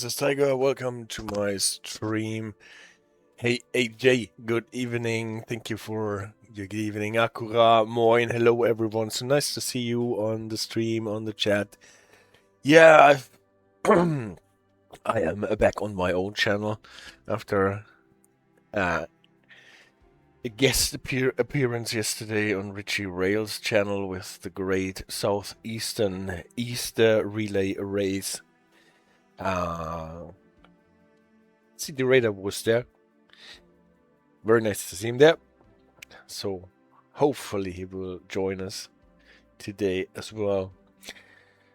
this is Tiger. Welcome to my stream. Hey AJ, good evening. Thank you for your good evening. Akura, moin, hello everyone. So nice to see you on the stream, on the chat. Yeah, I am back on my own channel after a guest appearance yesterday on Richie Rail's channel with the great Southeastern Easter Relay Race. City Radar was there. Very nice to see him there. So hopefully he will join us today as well.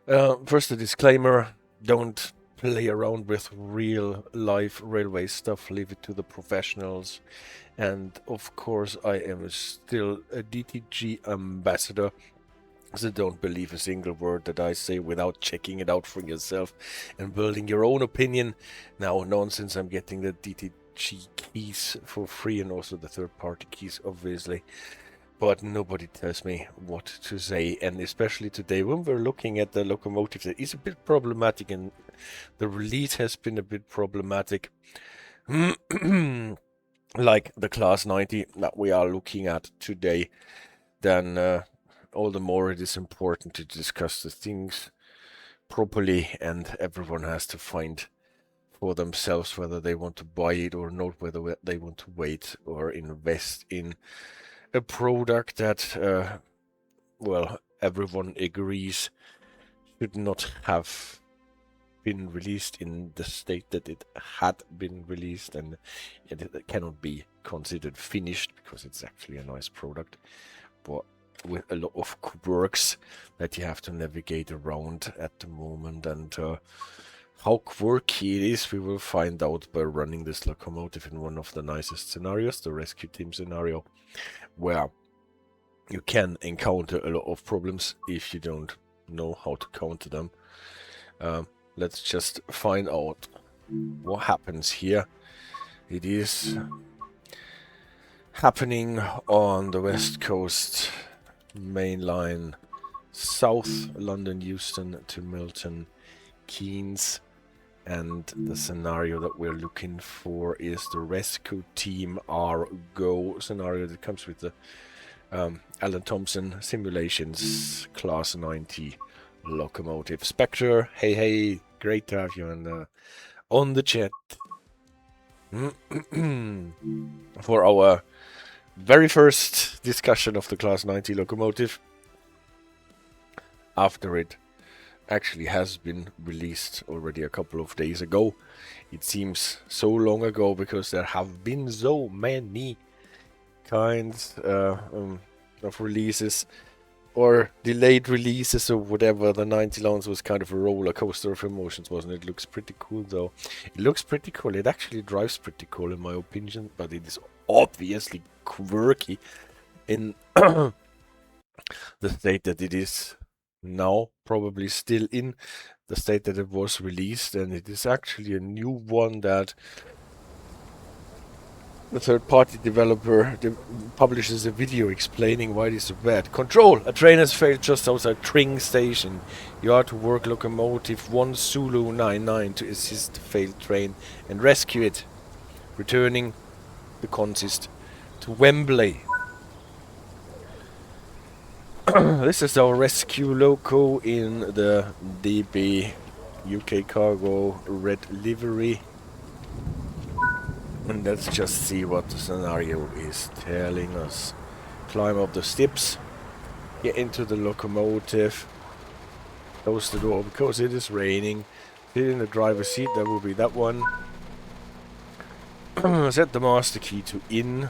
First a disclaimer, don't play around with real life railway stuff, leave it to the professionals. And of course I am still a DTG ambassador, so don't believe a single word that I say without checking it out for yourself and building your own opinion. Now, nonsense, I'm getting the DTG keys for free and also the third-party keys, obviously. But nobody tells me what to say, and especially today when we're looking at the locomotive that is a bit problematic and the release has been a bit problematic. Like the Class 90 that we are looking at today, then all the more it is important to discuss the things properly, and everyone has to find for themselves whether they want to buy it or not, whether they want to wait or invest in a product that, well, everyone agrees should not have been released in the state that it had been released, and it cannot be considered finished because it's actually a nice product, but with a lot of quirks that you have to navigate around at the moment. And how quirky it is, we will find out by running this locomotive in one of the nicest scenarios, the rescue team scenario, where you can encounter a lot of problems if you don't know how to counter them. Let's just find out what happens here. It is happening on the West Coast main line, South London Euston to Milton Keynes, and the scenario that we're looking for is the rescue team R-Go scenario that comes with the Alan Thompson Simulations Class 90 locomotive. Spectre, hey, great to have you on the chat for our very first discussion of the Class 90 locomotive after it actually has been released already a couple of days ago. It seems so long ago because there have been so many kinds of releases or delayed releases or whatever. The 90 Lounge was kind of a roller coaster of emotions, wasn't it? It looks pretty cool though. It looks pretty cool. It actually drives pretty cool in my opinion, but it is obviously quirky in the state that it is now, probably still in the state that it was released, and it is actually a new one that the third-party developer publishes a video explaining why it is so bad. Control! A train has failed just outside Tring station. You are to work locomotive 1 Zulu 99 to assist the failed train and rescue it, returning the consist to Wembley. This is our rescue loco in the DB UK Cargo red livery. And let's just see what the scenario is telling us. Climb up the steps, get into the locomotive, close the door because it is raining, sit in the driver's seat, that will be that one. Set the master key to in.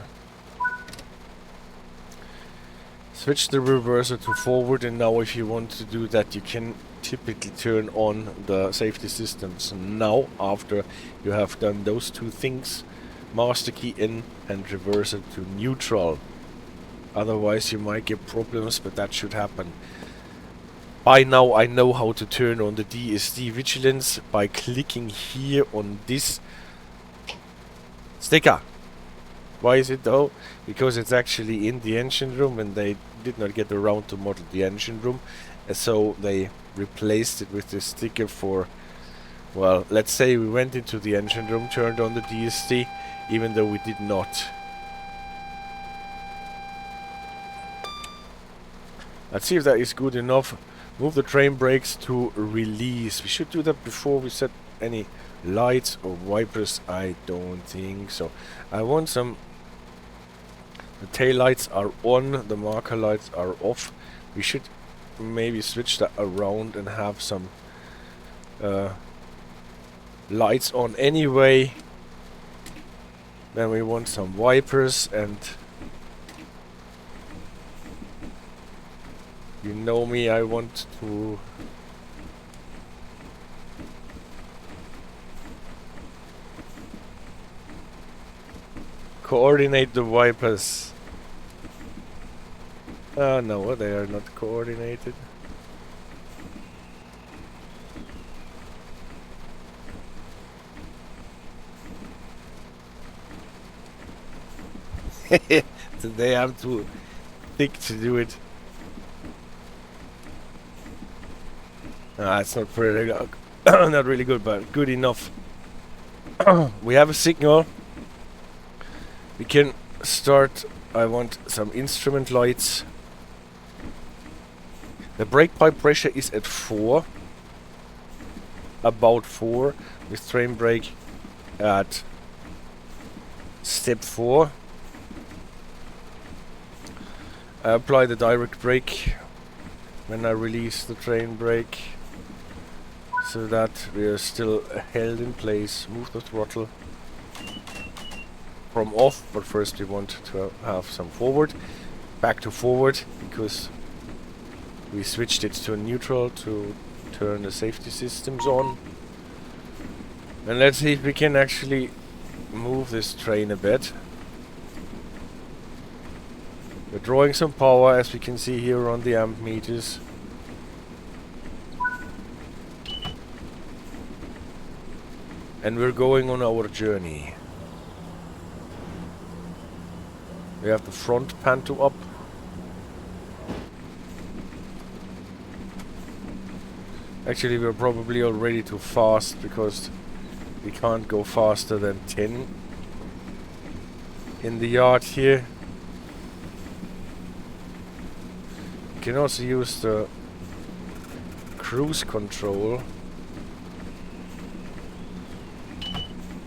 Switch the reverser to forward, and now if you want to do that you can typically turn on the safety systems now after you have done those two things. Master key in and reverser to neutral. Otherwise you might get problems, but that should happen. By now I know how to turn on the DSD vigilance by clicking here on this sticker. Why is it though? Because it's actually in the engine room and they did not get around to model the engine room, so they replaced it with this sticker for Well, let's say we went into the engine room, turned on the DSD, even though we did not. Let's see if that is good enough. Move the train brakes to release. We should do that before we set any lights or wipers. I don't think so. I want some... The tail lights are on, the marker lights are off. We should maybe switch that around and have some lights on anyway. Then we want some wipers, and you know me, I want to coordinate the wipers. No, they are not coordinated. Today I'm too thick to do it. It's not pretty, not really good, but good enough. We have a signal. We can start. I want some instrument lights. The brake pipe pressure is at 4. About 4. With train brake at step 4. I apply the direct brake when I release the train brake, so that we are still held in place. Move the throttle from off, but first we want to have some forward. Back to forward, because we switched it to neutral to turn the safety systems on. And let's see if we can actually move this train a bit. We're drawing some power, as we can see here on the amp meters. And we're going on our journey. We have the front panto up. Actually, we're probably already too fast, because we can't go faster than 10 in the yard here. You can also use the cruise control.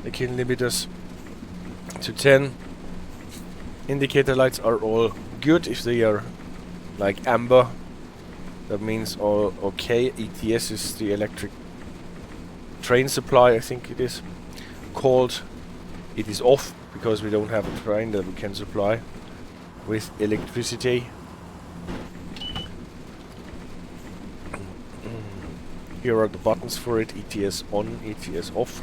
They can limit us to 10. Indicator lights are all good if they are like amber. That means all okay. ETS is the electric train supply, I think it is called. It is off because we don't have a train that we can supply with electricity. Here are the buttons for it: ETS on, ETS off.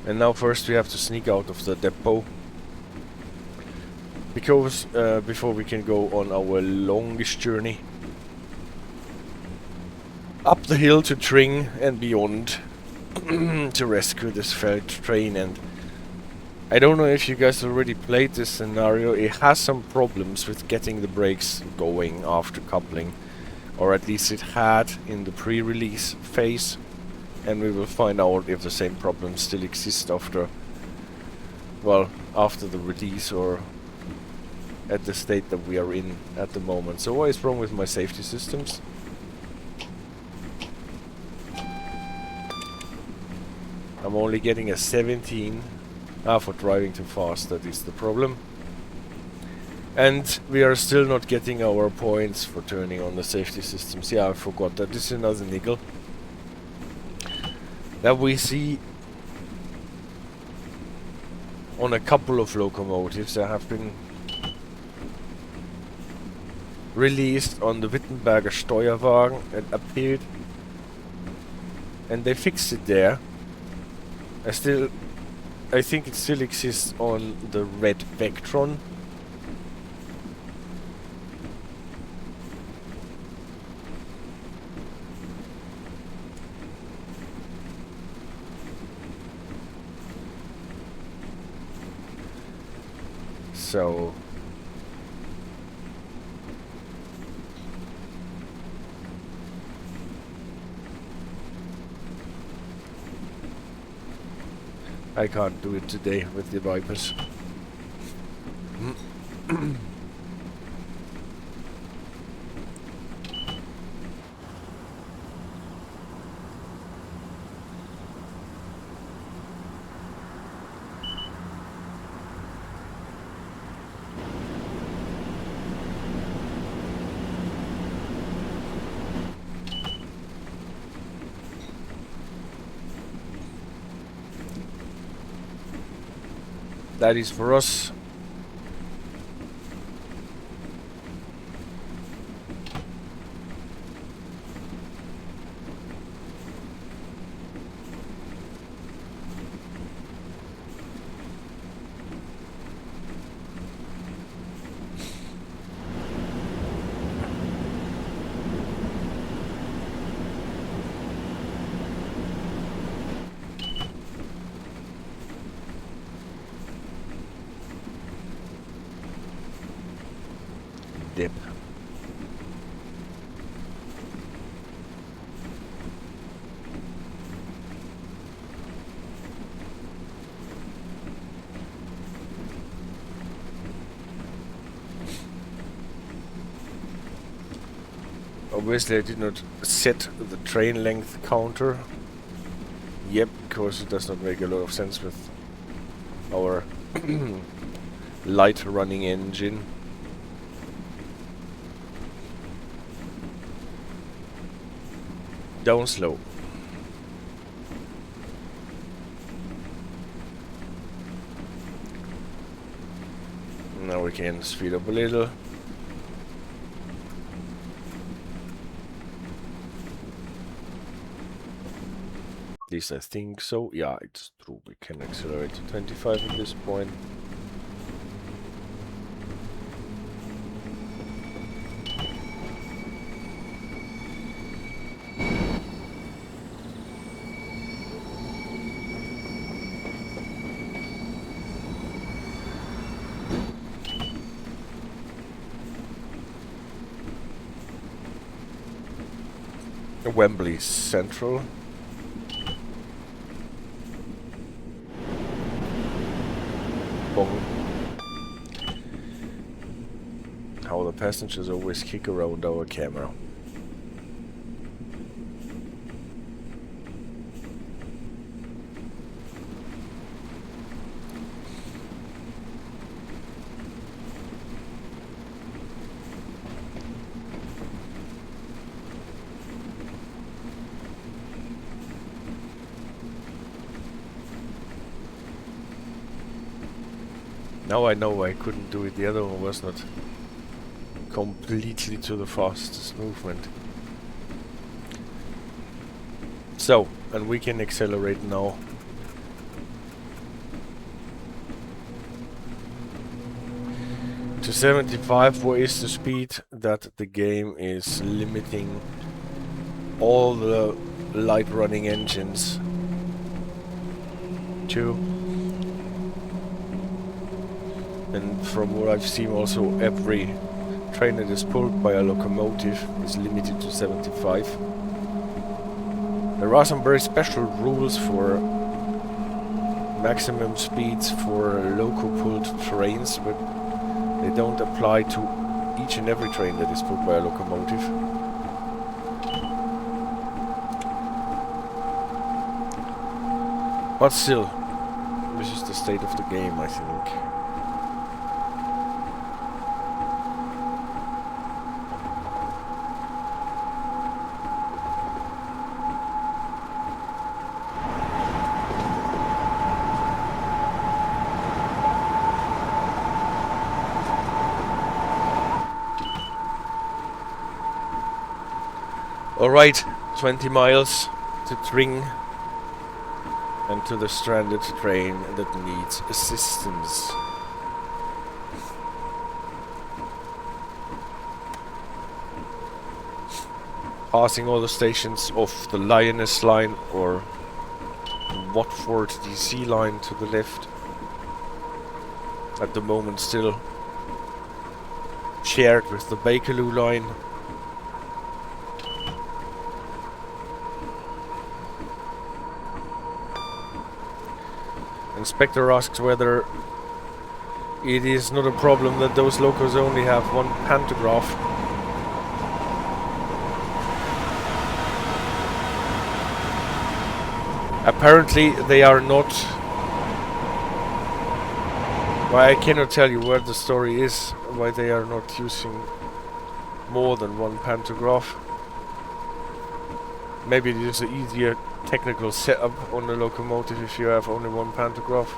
And now first we have to sneak out of the depot, because before we can go on our longest journey up the hill to Tring and beyond to rescue this failed train. And I don't know if you guys already played this scenario. It has some problems with getting the brakes going after coupling, or at least it had in the pre-release phase. And we will find out if the same problems still exist after, well, after the release, or at the state that we are in at the moment. So what is wrong with my safety systems? I'm only getting a 17. For driving too fast, that is the problem. And we are still not getting our points for turning on the safety systems. Yeah, I forgot that. This is another niggle that we see on a couple of locomotives that have been released on the Wittenberger Steuerwagen and appeared, and they fixed it there. I think it still exists on the red Vectron. So I can't do it today with the Vipers. That is for us. Dip. Obviously I did not set the train length counter. Yep, because it does not make a lot of sense with our light running engine. Down slow. Now we can speed up a little. At least I think so. Yeah, it's true. We can accelerate to 25 at this point. Wembley Central. Bong. How the passengers always kick around our camera. Now I know I couldn't do it. The other one was not completely to the fastest movement. So, and we can accelerate now. To 75, what is the speed that the game is limiting all the light running engines to? And from what I've seen also, every train that is pulled by a locomotive is limited to 75. There are some very special rules for maximum speeds for loco pulled trains, but they don't apply to each and every train that is pulled by a locomotive. But still, this is the state of the game, I think. Alright, 20 miles to Tring and to the stranded train that needs assistance. Passing all the stations off the Lioness line or Watford DC line to the left. at the moment still shared with the Bakerloo line. Inspector asks whether it is not a problem that those locos only have one pantograph. Apparently they are not. Well, I cannot tell you where the story is, why they are not using more than one pantograph. Maybe it is an easier technical setup on the locomotive if you have only one pantograph.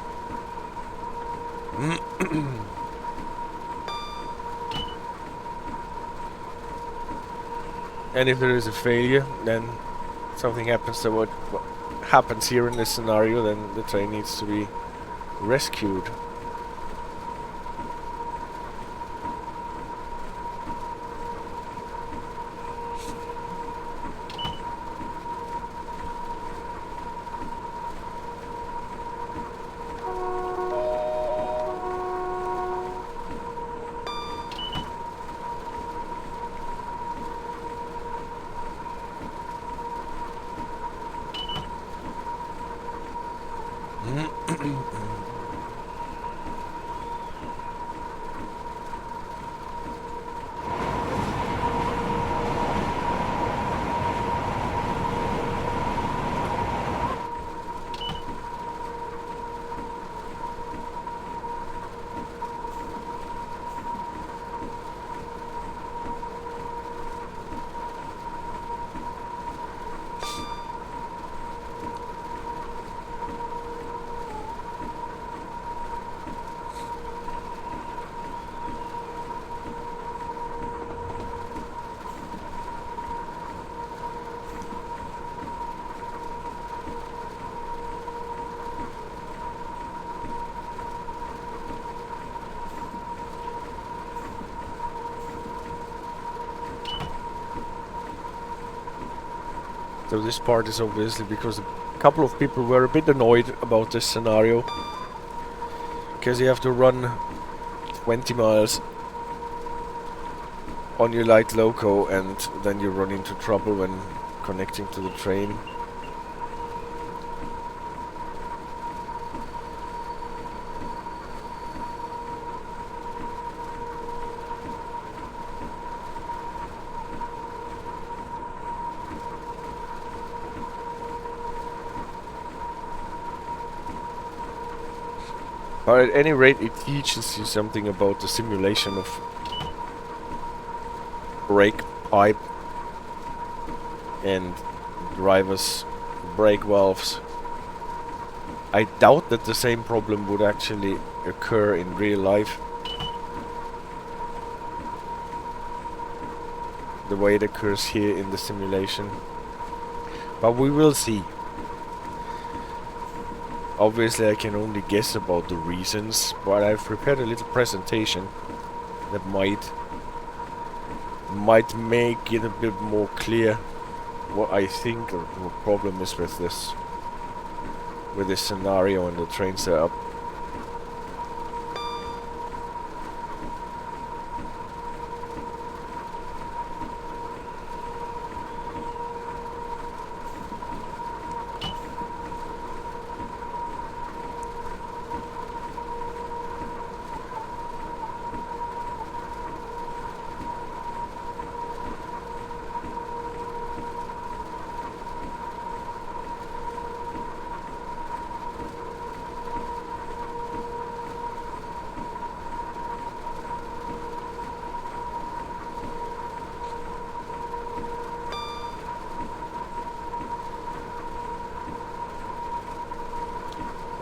And if there is a failure, then something happens to what happens here in this scenario, then the train needs to be rescued. So this part is obviously because a couple of people were a bit annoyed about this scenario, because you have to run 20 miles on your light loco and then you run into trouble when connecting to the train. But at any rate, it teaches you something about the simulation of brake pipe and driver's brake valves. I doubt that the same problem would actually occur in real life, the way it occurs here in the simulation. But we will see. Obviously I can only guess about the reasons, but I've prepared a little presentation that might make it a bit more clear what I think the problem is with this scenario and the train setup.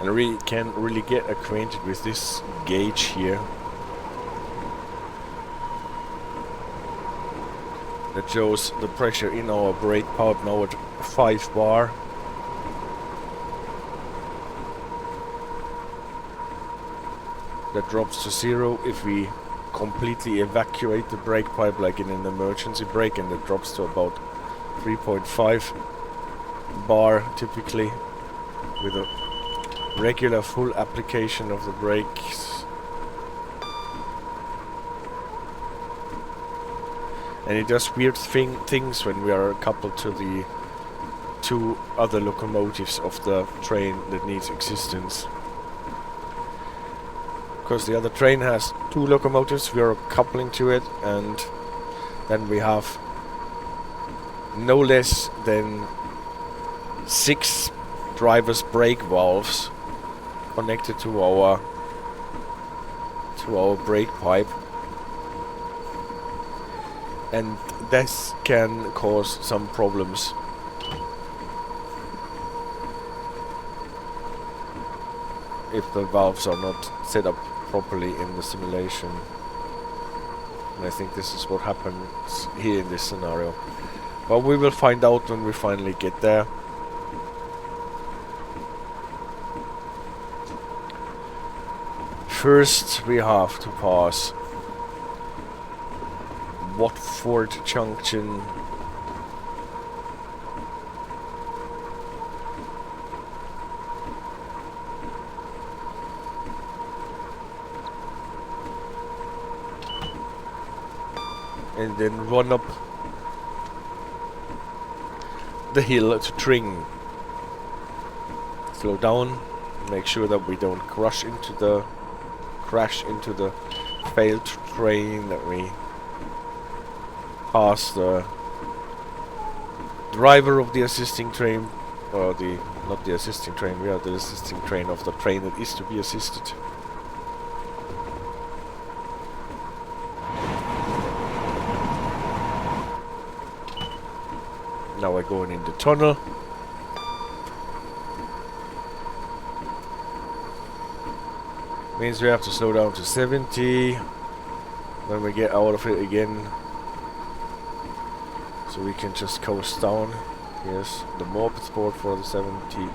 And we can really get acquainted with this gauge here that shows the pressure in our brake pipe now at 5 bar. That drops to 0 if we completely evacuate the brake pipe like in an emergency brake, and that drops to about 3.5 bar typically with a regular full application of the brakes. And it does weird things when we are coupled to the two other locomotives of the train that needs existence. Because the other train has two locomotives, we are coupling to it, and then we have no less than 6 driver's brake valves connected to our brake pipe, and this can cause some problems. If the valves are not set up properly in the simulation. And I think this is what happens here in this scenario. But we will find out when we finally get there. First we have to pass Watford Junction. And then run up the hill to Tring. Slow down, make sure that we don't crash into the failed train, that we pass the driver of the assisting train, or not the assisting train, we are the assisting train of the train that is to be assisted. Now we're going in the tunnel. Means we have to slow down to 70 when we get out of it again. So we can just coast down. Yes, the moped sport for the 70.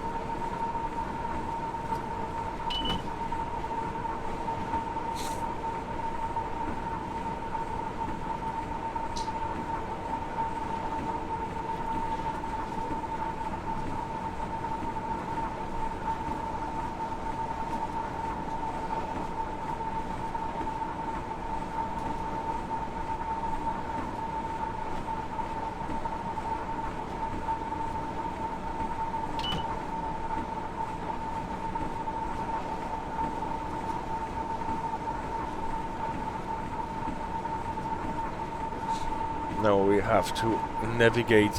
Now we have to navigate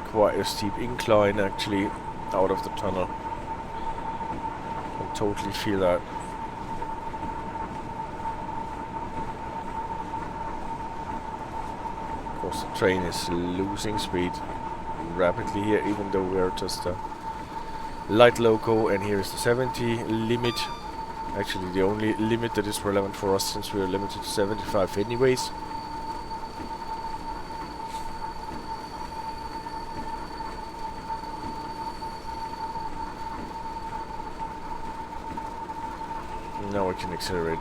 quite a steep incline actually out of the tunnel. I totally feel that. Of course the train is losing speed rapidly here, even though we are just a light loco, and here is the 70 limit. Actually the only limit that is relevant for us, since we are limited to 75 anyways. Now we can accelerate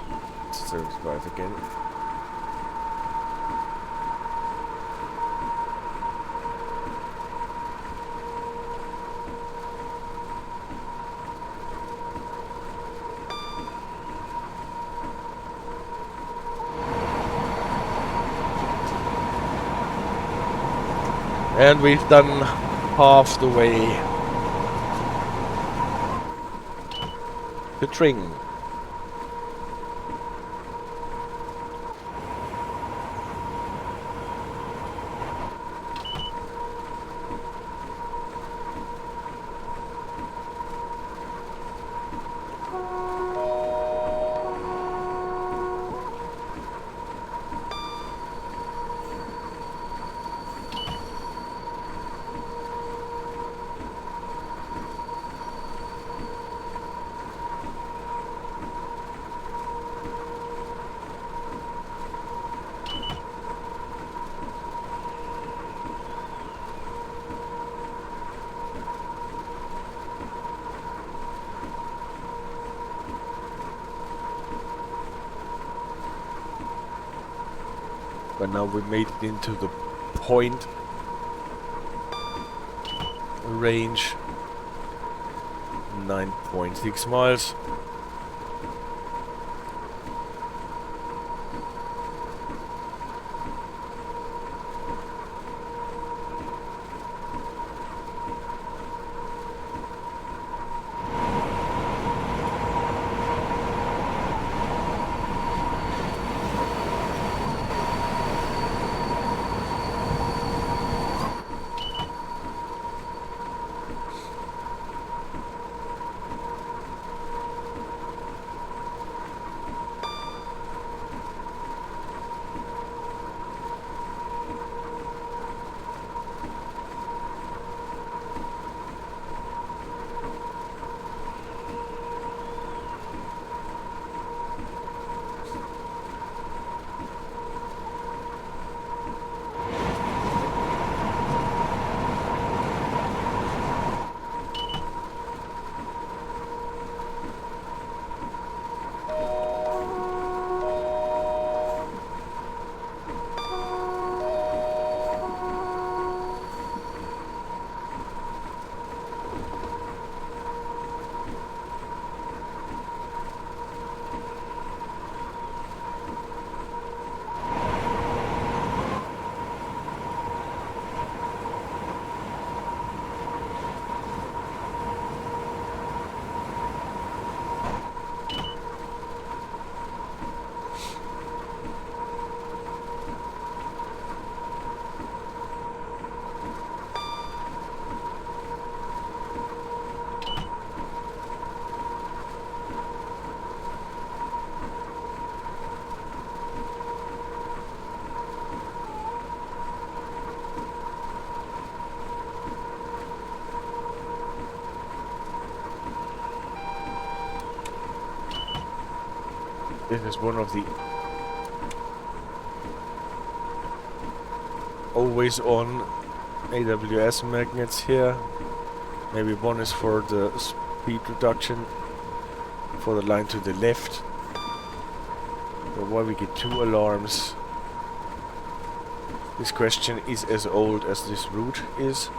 to 75 again. And we've done half the way to Tring. But now we made it into the point range, 9.6 miles. This is one of the always on AWS magnets here. Maybe one is for the speed reduction for the line to the left. But why we get 2 alarms? This question is as old as this route is.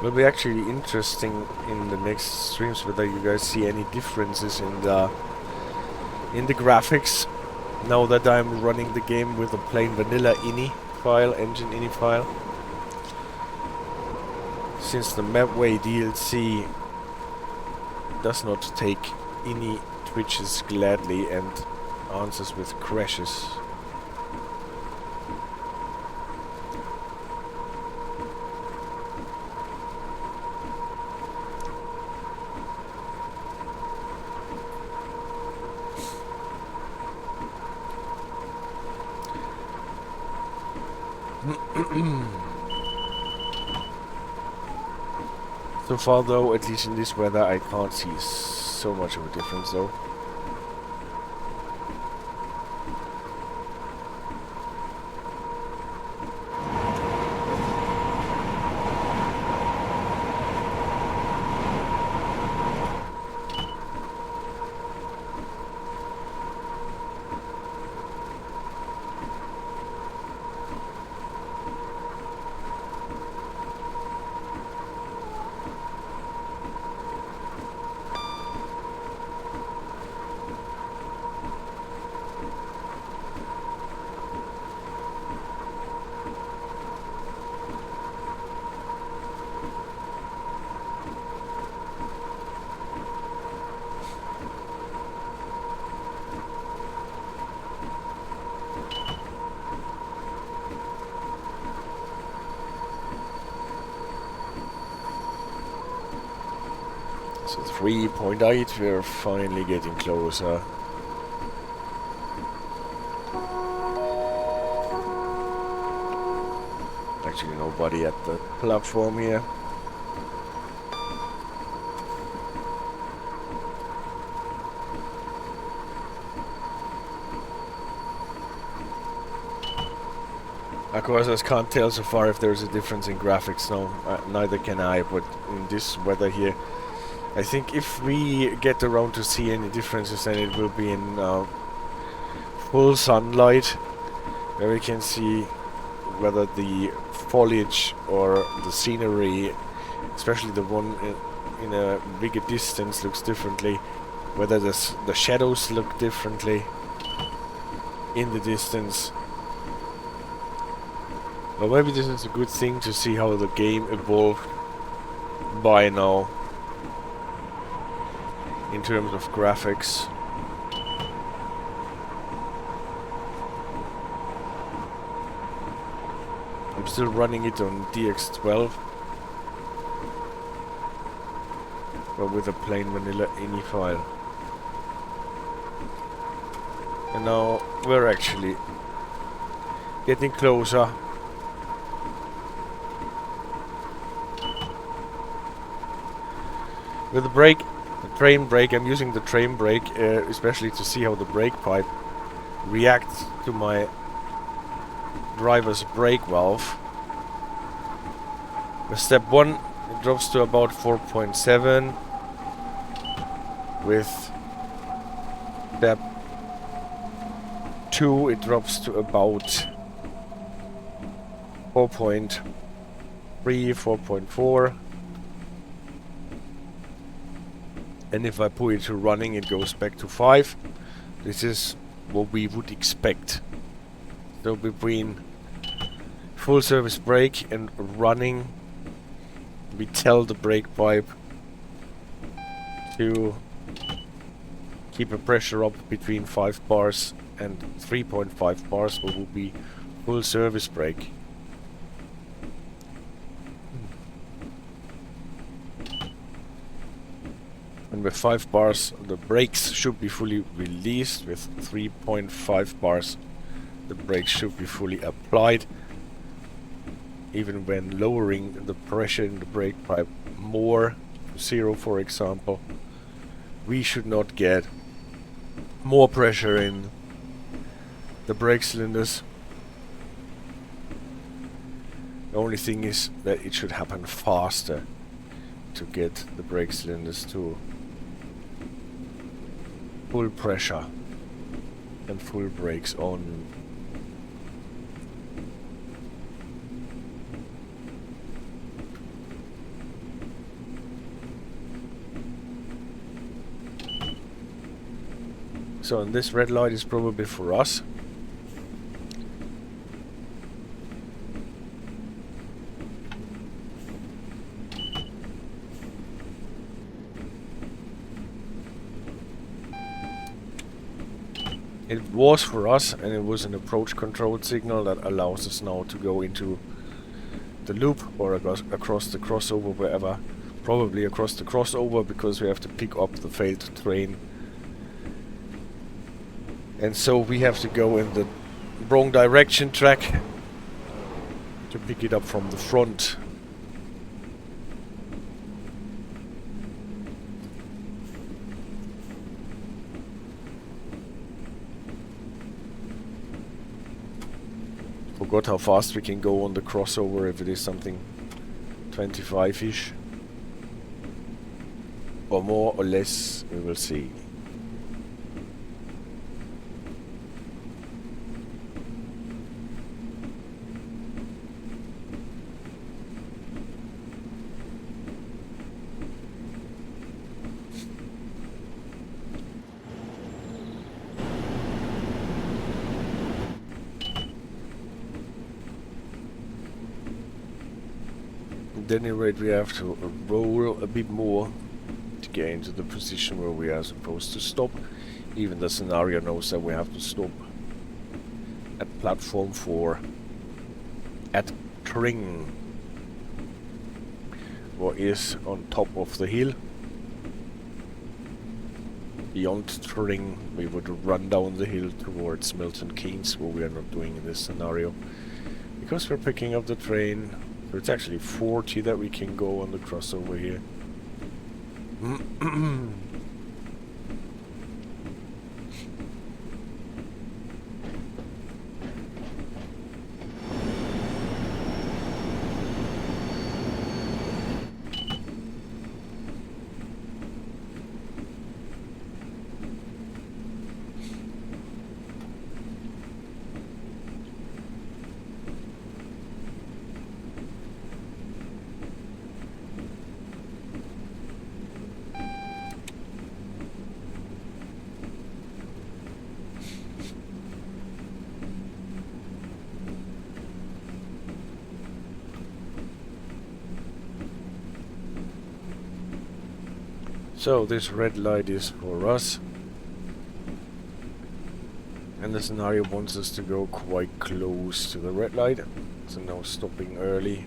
Will be actually interesting in the next streams whether you guys see any differences in the graphics now that I'm running the game with a plain vanilla ini file, engine ini file. Since the Mapway DLC does not take ini twitches gladly and answers with crashes. So far though, at least in this weather, I can't see so much of a difference though. So 3.8, we're finally getting closer. Actually nobody at the platform here. Of course, I can't tell so far if there's a difference in graphics. No, neither can I, but in this weather here, I think if we get around to see any differences, then it will be in full sunlight, where we can see whether the foliage or the scenery, especially the one in a bigger distance, looks differently, whether the shadows look differently in the distance. But maybe this is a good thing to see how the game evolved by now in terms of graphics. I'm still running it on DX12, but with a plain vanilla ini file. And now we're actually getting closer. With the brake, the train brake, I'm using the train brake especially to see how the brake pipe reacts to my driver's brake valve. With step 1 it drops to about 4.7. With step 2 it drops to about 4.3, 4.4. And if I put it to running, it goes back to 5. This is what we would expect. So between full service brake and running, we tell the brake pipe to keep a pressure up between 5 bars and 3.5 bars, what would be full service brake. And with 5 bars the brakes should be fully released, with 3.5 bars the brakes should be fully applied. Even when lowering the pressure in the brake pipe more, 0 for example, we should not get more pressure in the brake cylinders. The only thing is that it should happen faster to get the brake cylinders to full pressure and full brakes on. So, and this red light is probably for us. It was for us, and it was an approach control signal that allows us now to go into the loop or across the crossover, wherever. Probably across the crossover, because we have to pick up the failed train. And so we have to go in the wrong direction track to pick it up from the front. Forgot how fast we can go on the crossover, if it is something 25-ish. Or more or less, we will see. At any rate, we have to roll a bit more to get into the position where we are supposed to stop. Even the scenario knows that we have to stop at platform 4 at Tring, what is on top of the hill. Beyond Tring, we would run down the hill towards Milton Keynes, what we are not doing in this scenario, because we're picking up the train. So it's actually 40 that we can go on the crossover here. So this red light is for us, and the scenario wants us to go quite close to the red light, so now stopping early.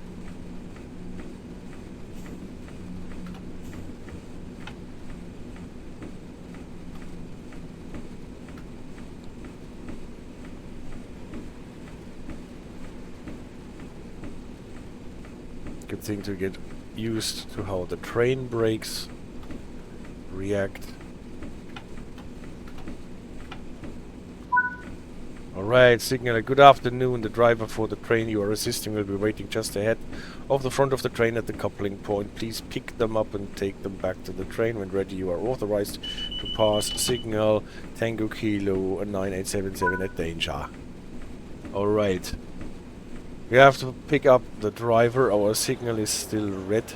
Good thing to get used to how the train brakes react. Alright, signal. Good afternoon. The driver for the train you are assisting will be waiting just ahead of the front of the train at the coupling point. Please pick them up and take them back to the train. When ready, you are authorized to pass. Signal Tango Kilo 9877 at danger. Alright. We have to pick up the driver. Our signal is still red.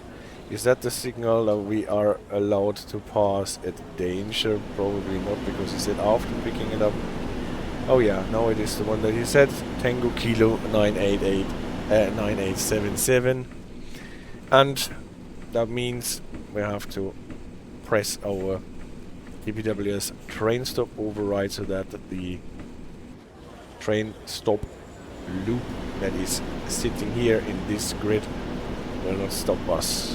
Is that the signal that we are allowed to pass at danger? Probably not, because he said after picking it up. Oh yeah, now it is the one that he said. Tango Kilo 988 9877. And that means we have to press our TPWS train stop override so that the train stop loop that is sitting here in this grid will not stop us.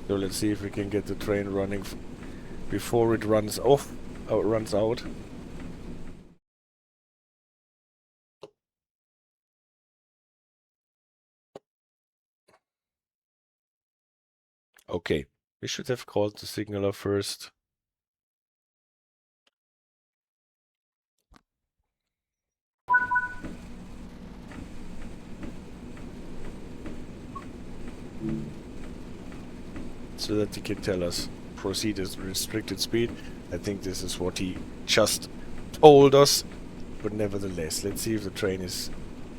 So let's see if we can get the train running before it runs off or runs out. Okay, we should have called the signaler first. So that he can tell us proceed at restricted speed. I think this is what he just told us. But nevertheless, let's see if the train is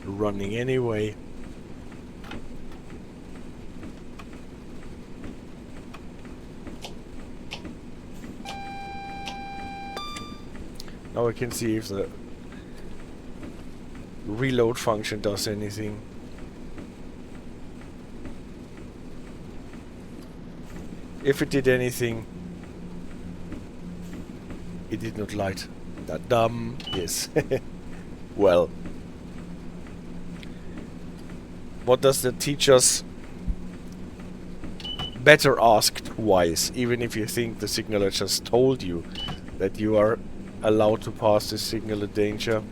running anyway. Now I can see if the reload function does anything. If it did anything, it did not light. That dumb. Yes. Well. What does that teach us? Better ask twice, even if you think the signaler just told you that you are allowed to pass this signal of danger.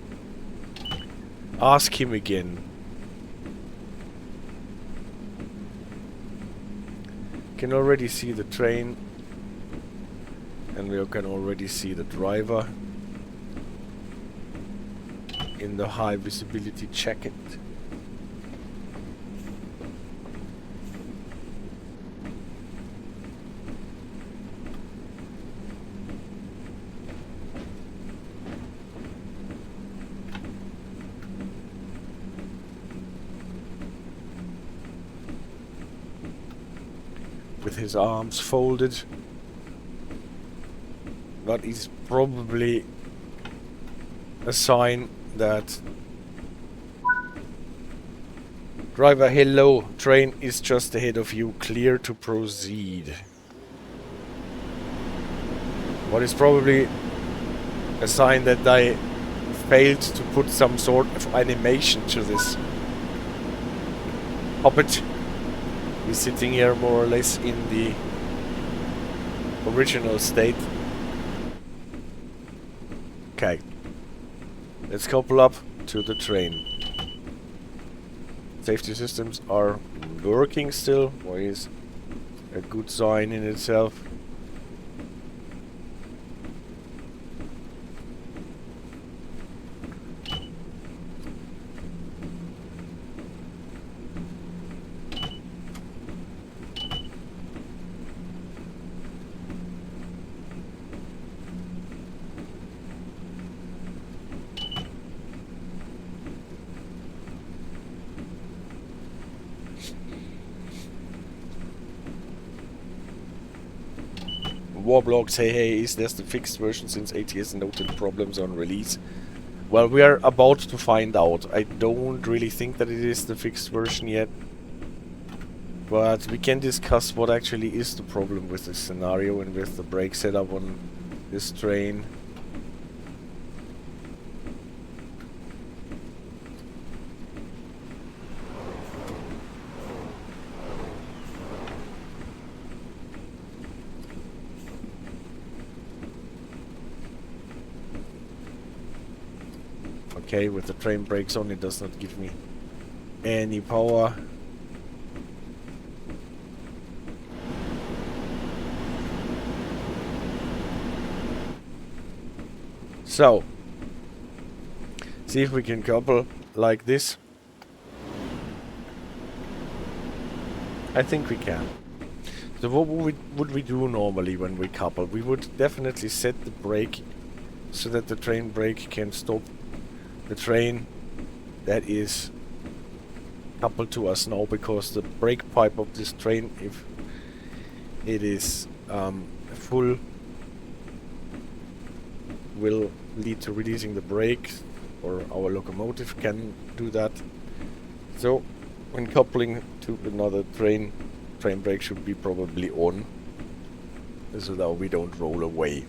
Ask him again. Can already see the train, and we can already see the driver in the high visibility jacket. With his arms folded. That is probably a sign that driver, hello, train is just ahead of you, clear to proceed. What is probably a sign that I failed to put some sort of animation to this puppet. He's sitting here more or less in the original state. Okay. Let's couple up to the train. Safety systems are working still, which is a good sign in itself. Warblog say, hey, is this the fixed version since ATS noted problems on release? Well, we are about to find out. I don't really think that it is the fixed version yet. But we can discuss what actually is the problem with this scenario and with the brake setup on this train. Okay, with the train brakes on, it does not give me any power. So, see if we can couple like this. I think we can. So what would we do normally when we couple? We would definitely set the brake so that the train brake can stop the train that is coupled to us now, because the brake pipe of this train, if it is full, will lead to releasing the brakes, or our locomotive can do that. So when coupling to another train brake should be probably on, so that we don't roll away.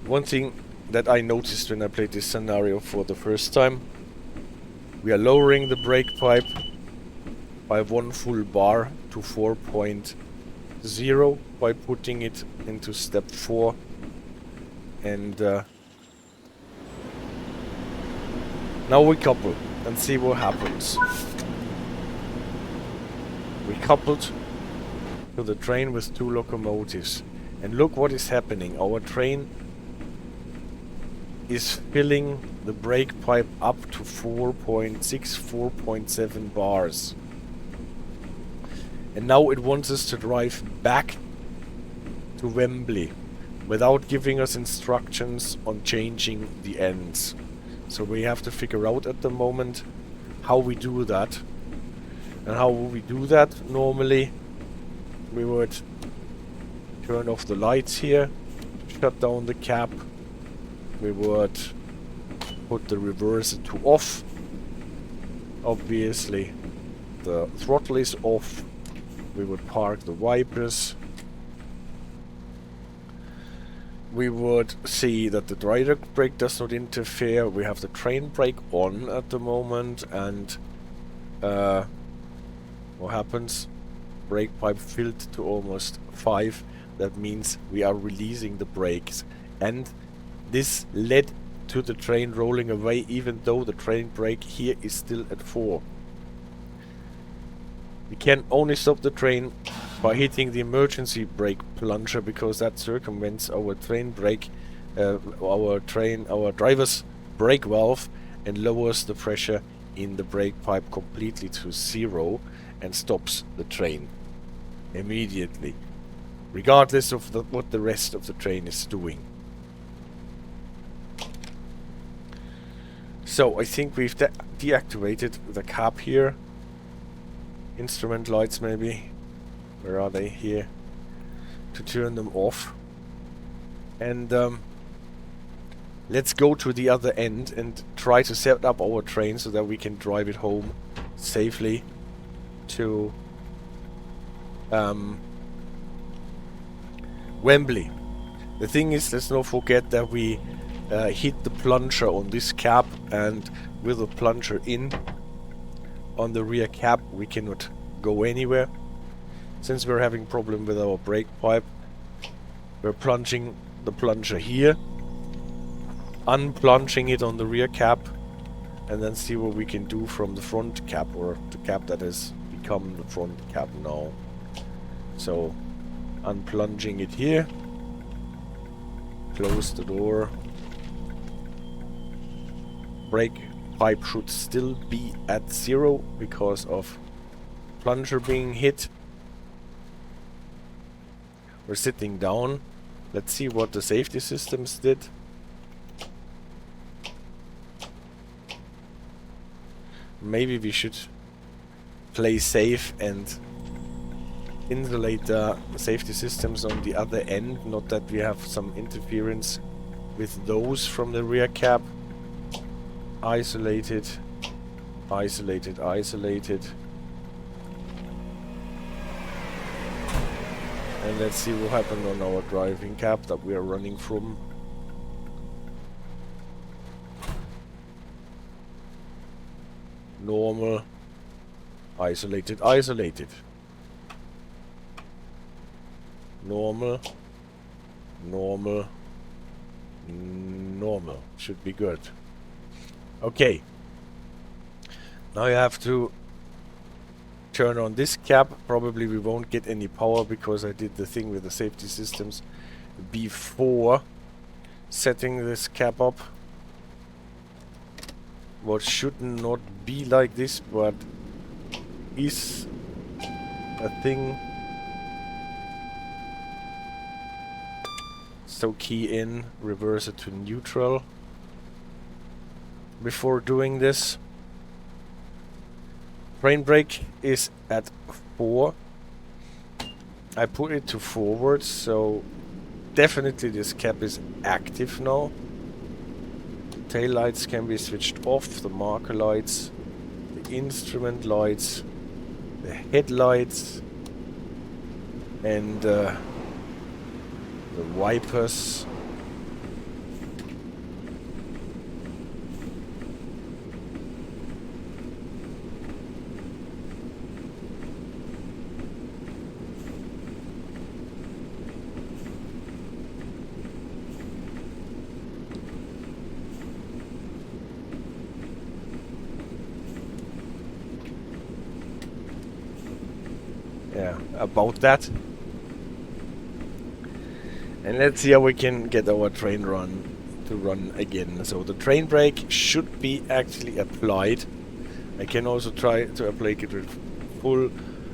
One thing that I noticed when I played this scenario for the first time, we are lowering the brake pipe by 1 full bar to 4.0 by putting it into step 4, and now we couple and see what happens. We coupled to the train with 2 locomotives, and look what is happening. Our train is filling the brake pipe up to 4.6, 4.7 bars. And now it wants us to drive back to Wembley without giving us instructions on changing the ends. So we have to figure out at the moment how we do that. And how we do that, normally we would turn off the lights here, shut down the cab, we would put the reverser to off. Obviously the throttle is off. We would park the wipers. We would see that the direct brake does not interfere. We have the train brake on at the moment, and what happens? Brake pipe filled to almost 5. That means we are releasing the brakes, and this led to the train rolling away, even though the train brake here is still at 4. We can only stop the train by hitting the emergency brake plunger, because that circumvents our train brake, our driver's brake valve, and lowers the pressure in the brake pipe completely to 0 and stops the train immediately, regardless of what the rest of the train is doing. So I think we've deactivated the cab here. Instrument lights, maybe. Where are they? Here. To turn them off. And let's go to the other end and try to set up our train so that we can drive it home safely to Wembley. The thing is, let's not forget that we hit the plunger on this cab, and with the plunger in on the rear cab we cannot go anywhere. Since we're having problem with our brake pipe, we're plunging the plunger here, unplunging it on the rear cab, and then see what we can do from the front cab, or the cab that has become the front cab now. So unplunging it here, close the door. Brake pipe should still be at 0 because of plunger being hit. We're sitting down. Let's see what the safety systems did. Maybe we should play safe and insulate the safety systems on the other end, not that we have some interference with those from the rear cab. Isolated, isolated, isolated. And let's see what happened on our driving cab that we are running from. Normal, isolated, isolated. Normal, normal, normal. Should be good. Okay. Now you have to turn on this cab. Probably we won't get any power because I did the thing with the safety systems before setting this cab up. What should not be like this, but is a thing. So key in, reverse it to neutral before doing this. Train brake is at 4. I put it to forward, so definitely this cap is active now. Tail lights can be switched off, the marker lights, the instrument lights, the headlights, and the wipers. Yeah, about that. And let's see how we can get our train run to run again. So the train brake should be actually applied. I can also try to apply it with full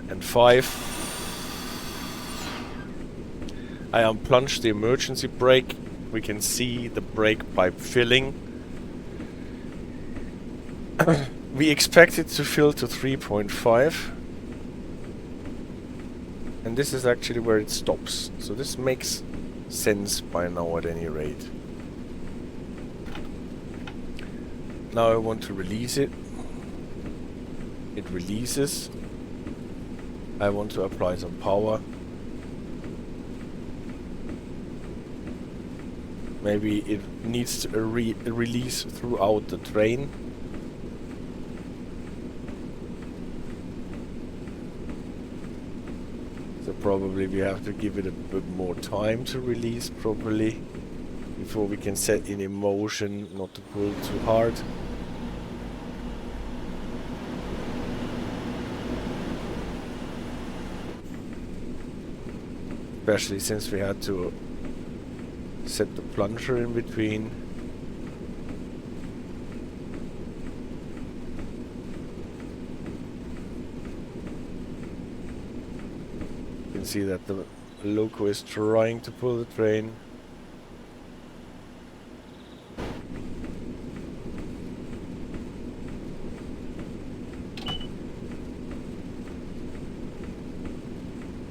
and 5. I unplunged the emergency brake. We can see the brake pipe filling. We expect it to fill to 3.5. And this is actually where it stops. So this makes sense by now at any rate. Now I want to release it. It releases. I want to apply some power. Maybe it needs to release throughout the train. So probably we have to give it a bit more time to release properly before we can set in motion not to pull too hard. Especially since we had to set the plunger in between. You can see that the loco is trying to pull the train.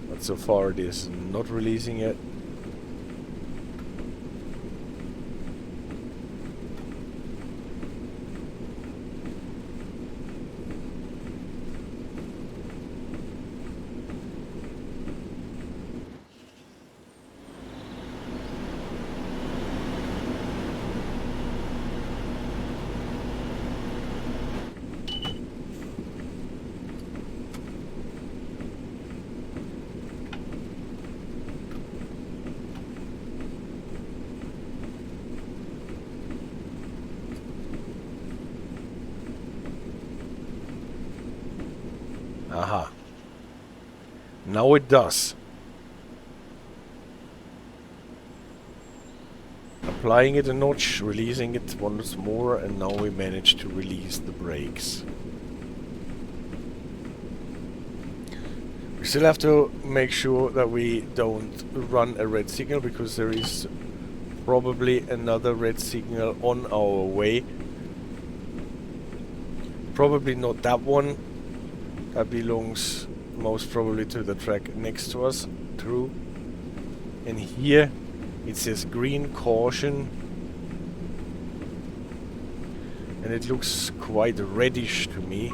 But so far it is not releasing it. Aha. Now it does. Applying it a notch, releasing it once more, and now we manage to release the brakes. We still have to make sure that we don't run a red signal, because there is probably another red signal on our way. Probably not that one. That belongs most probably to the track next to us. True. And here it says green caution. And it looks quite reddish to me.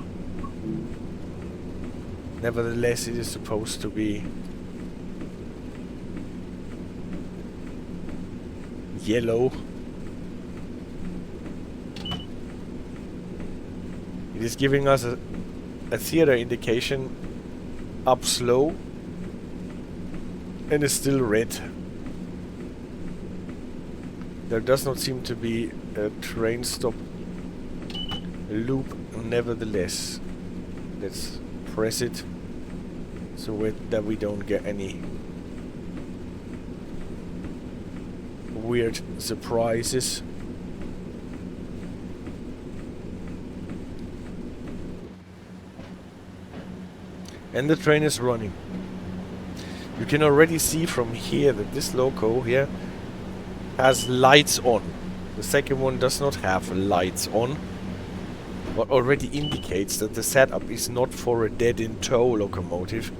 Nevertheless, it is supposed to be yellow. It is giving us a theater indication up slow, and is still red. There does not seem to be a train stop loop nevertheless. Let's press it so that we don't get any weird surprises. And the train is running. You can already see from here that this loco here has lights on. The second one does not have lights on. what already indicates that the setup is not for a dead-in tow locomotive,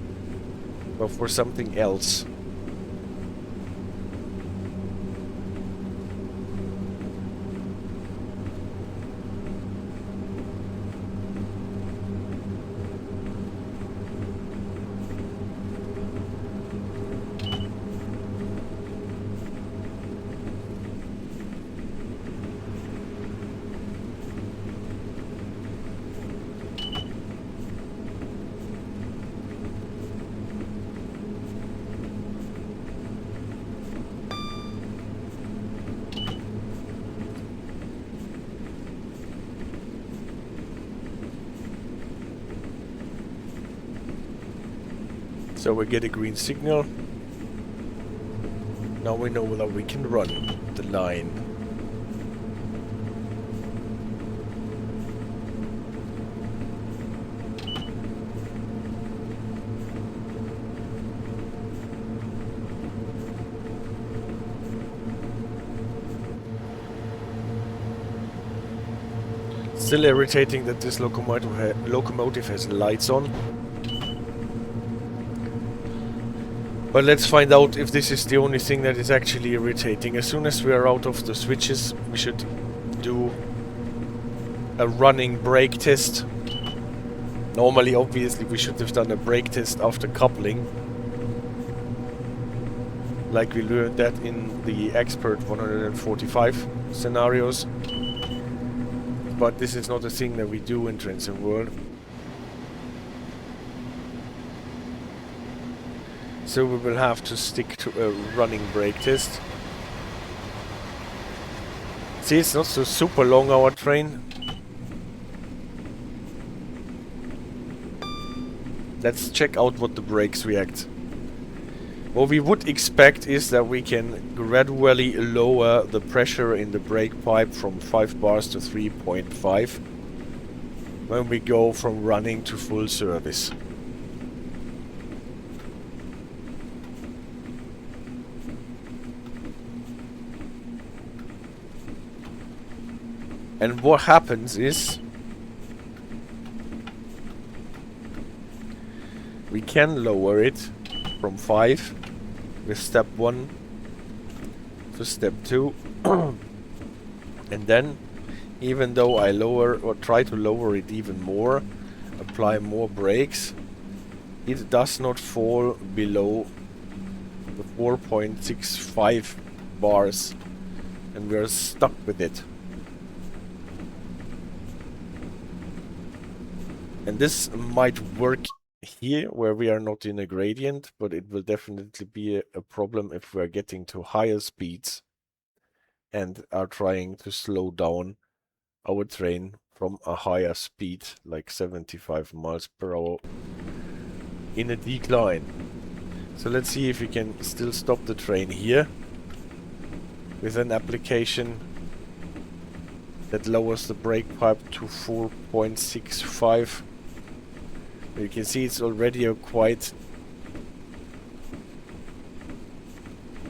but for something else. So we get a green signal. Now we know that we can run the line. Still irritating that this locomotive has lights on. But let's find out if this is the only thing that is actually irritating. As soon as we are out of the switches, we should do a running brake test. Normally, obviously, we should have done a brake test after coupling. Like we learned that in the Expert 145 scenarios. But this is not a thing that we do in Transit World. So we will have to stick to a running brake test. See, it's not so super long, our train. Let's check out what the brakes react. What we would expect is that we can gradually lower the pressure in the brake pipe from 5 bars to 3.5 when we go from running to full service. And what happens is we can lower it from 5 with step 1 to step 2. And then, even though I lower or try to lower it even more, apply more brakes, it does not fall below the 4.65 bars, and we are stuck with it. And this might work here where we are not in a gradient, but it will definitely be a problem if we are getting to higher speeds and are trying to slow down our train from a higher speed, like 75 miles per hour in a decline. So let's see if we can still stop the train here with an application that lowers the brake pipe to 4.65. You can see it's already a quite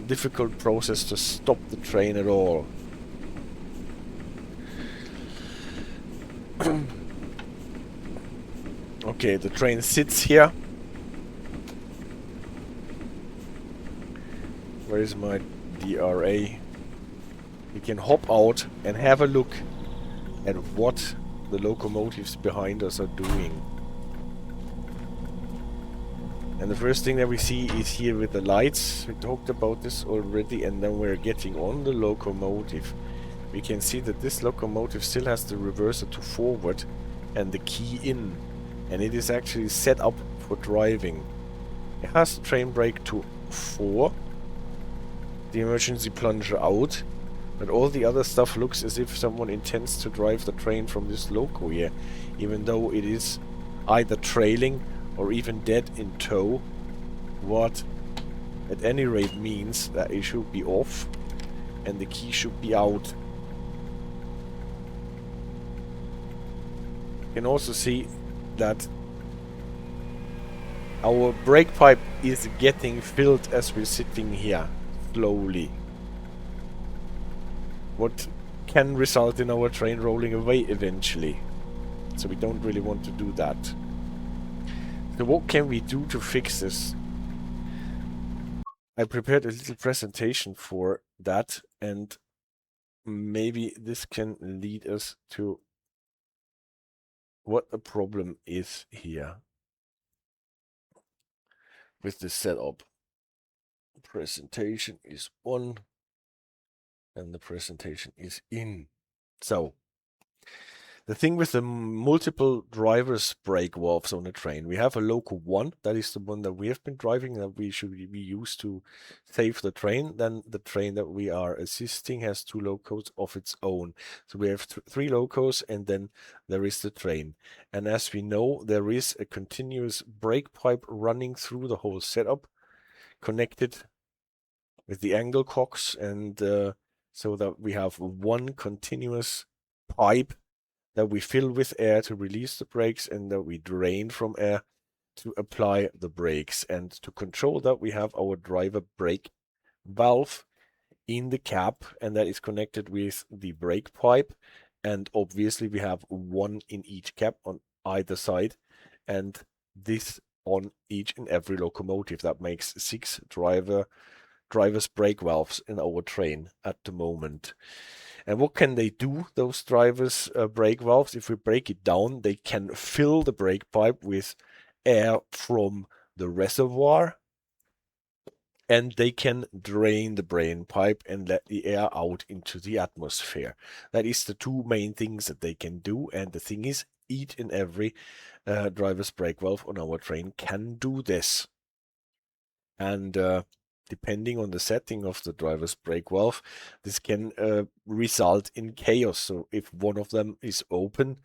difficult process to stop the train at all. Okay, the train sits here. Where is my DRA? We can hop out and have a look at what the locomotives behind us are doing. And the first thing that we see is here with the lights. We talked about this already, and then we're getting on the locomotive. We can see that this locomotive still has the reverser to forward and the key in, and it is actually set up for driving. It has the train brake to 4, the emergency plunger out, but all the other stuff looks as if someone intends to drive the train from this loco here, even though it is either trailing or even dead in tow, what at any rate means that it should be off and the key should be out. You can also see that our brake pipe is getting filled as we're sitting here, slowly. What can result in our train rolling away eventually. So we don't really want to do that. So what can we do to fix this? I prepared a little presentation for that, and maybe this can lead us to what the problem is here with the setup. Presentation is on, and the presentation is in. So the thing with the multiple drivers brake valves on the train, we have a loco 1, that is the one that we have been driving, that we should be used to save the train. Then the train that we are assisting has 2 locos of its own. So we have 3 locos, and then there is the train. And as we know, there is a continuous brake pipe running through the whole setup, connected with the angle cocks, and so that we have one continuous pipe that we fill with air to release the brakes, and that we drain from air to apply the brakes. And to control that, we have our driver brake valve in the cab, and that is connected with the brake pipe. And obviously we have one in each cab on either side, and this on each and every locomotive. That makes 6 driver's brake valves in our train at the moment. And what can they do, those drivers brake valves? If we break it down, they can fill the brake pipe with air from the reservoir, and they can drain the brake pipe and let the air out into the atmosphere. That is the 2 main things that they can do. And the thing is, each and every driver's brake valve on our train can do this. And depending on the setting of the driver's brake valve, this can result in chaos. So if one of them is open,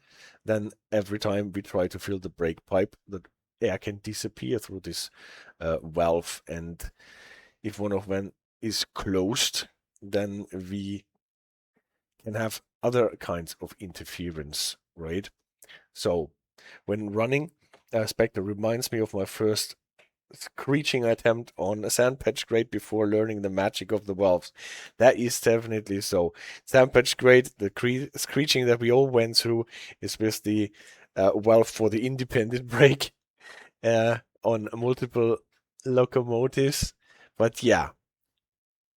then every time we try to fill the brake pipe, the air can disappear through this valve. And if one of them is closed, then we can have other kinds of interference, right? So when running, Spectre reminds me of my first screeching attempt on a sandpatch grate before learning the magic of the valves. That is definitely so. Sandpatch grate, the screeching that we all went through is with the valve for the independent brake on multiple locomotives. But yeah,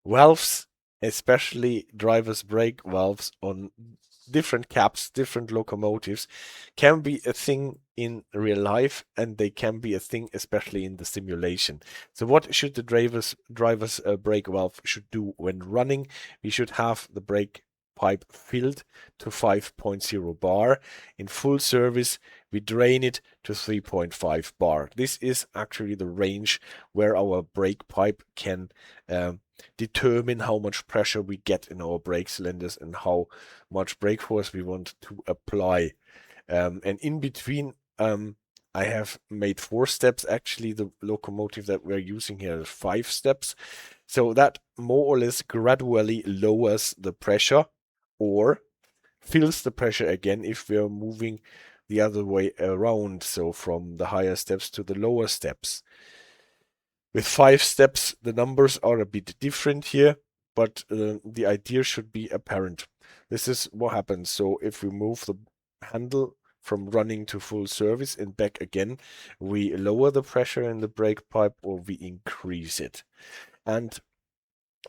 valves, especially driver's brake valves on different cabs, different locomotives, can be a thing in real life, and they can be a thing especially in the simulation. So what should the driver's brake valve should do when running? We should have the brake pipe filled to 5.0 bar. In full service, we drain it to 3.5 bar. This is actually the range where our brake pipe can determine how much pressure we get in our brake cylinders and how much brake force we want to apply. And in between, I have made 4 steps. Actually, the locomotive that we're using here is 5 steps. So that more or less gradually lowers the pressure or fills the pressure again if we're moving the other way around. So from the higher steps to the lower steps. With 5 steps, the numbers are a bit different here, but the idea should be apparent. This is what happens. So if we move the handle from running to full service and back again, we lower the pressure in the brake pipe or we increase it. And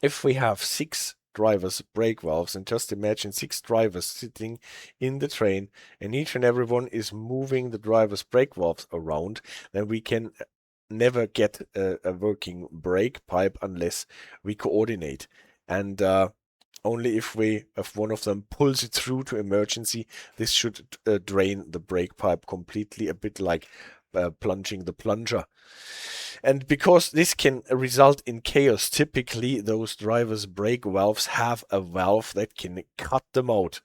if we have 6 drivers brake valves, and just imagine 6 drivers sitting in the train, and each and every one is moving the driver's brake valves around, then we can never get a working brake pipe unless we coordinate. And only if one of them pulls it through to emergency, this should drain the brake pipe completely, a bit like plunging the plunger. And because this can result in chaos, typically those drivers' brake valves have a valve that can cut them out.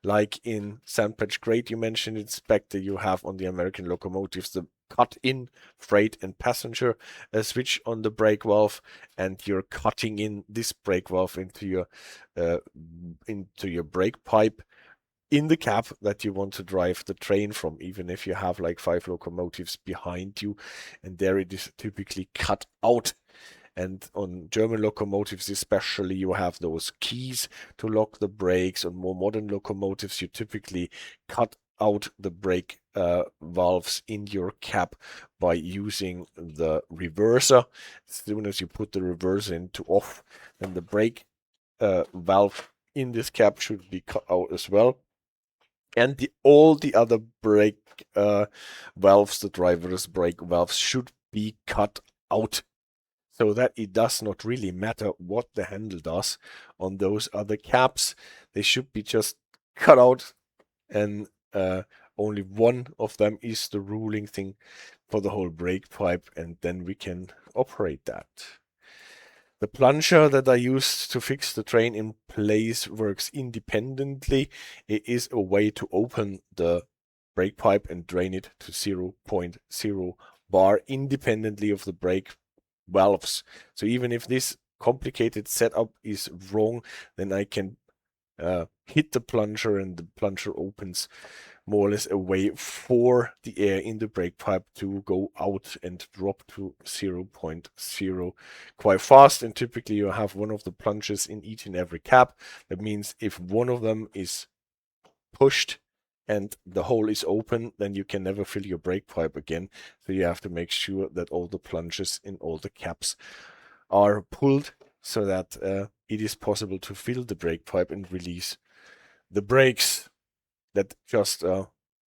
Like in Sandpatch Grade, you mentioned it, Spectre, you have on the American locomotives the cut-in freight and passenger switch on the brake valve, and you're cutting in this brake valve into your brake pipe in the cab that you want to drive the train from, even if you have like 5 locomotives behind you, and there it is typically cut out. And on German locomotives especially, you have those keys to lock the brakes. On more modern locomotives, you typically cut out the brake valves in your cap by using the reverser. As soon as you put the reverser into off, then the brake valve in this cap should be cut out as well. And all the other brake valves, the driver's brake valves, should be cut out, so that it does not really matter what the handle does on those other caps. They should be just cut out, and only one of them is the ruling thing for the whole brake pipe, and then we can operate that. The plunger that I used to fix the train in place works independently. It is a way to open the brake pipe and drain it to 0.0 bar independently of the brake valves. So even if this complicated setup is wrong, then I can hit the plunger and the plunger opens more or less a way for the air in the brake pipe to go out and drop to 0.0 quite fast. And typically you have one of the plungers in each and every cap. That means if one of them is pushed and the hole is open, then you can never fill your brake pipe again. So you have to make sure that all the plungers in all the caps are pulled, so that it is possible to fill the brake pipe and release the brakes. That just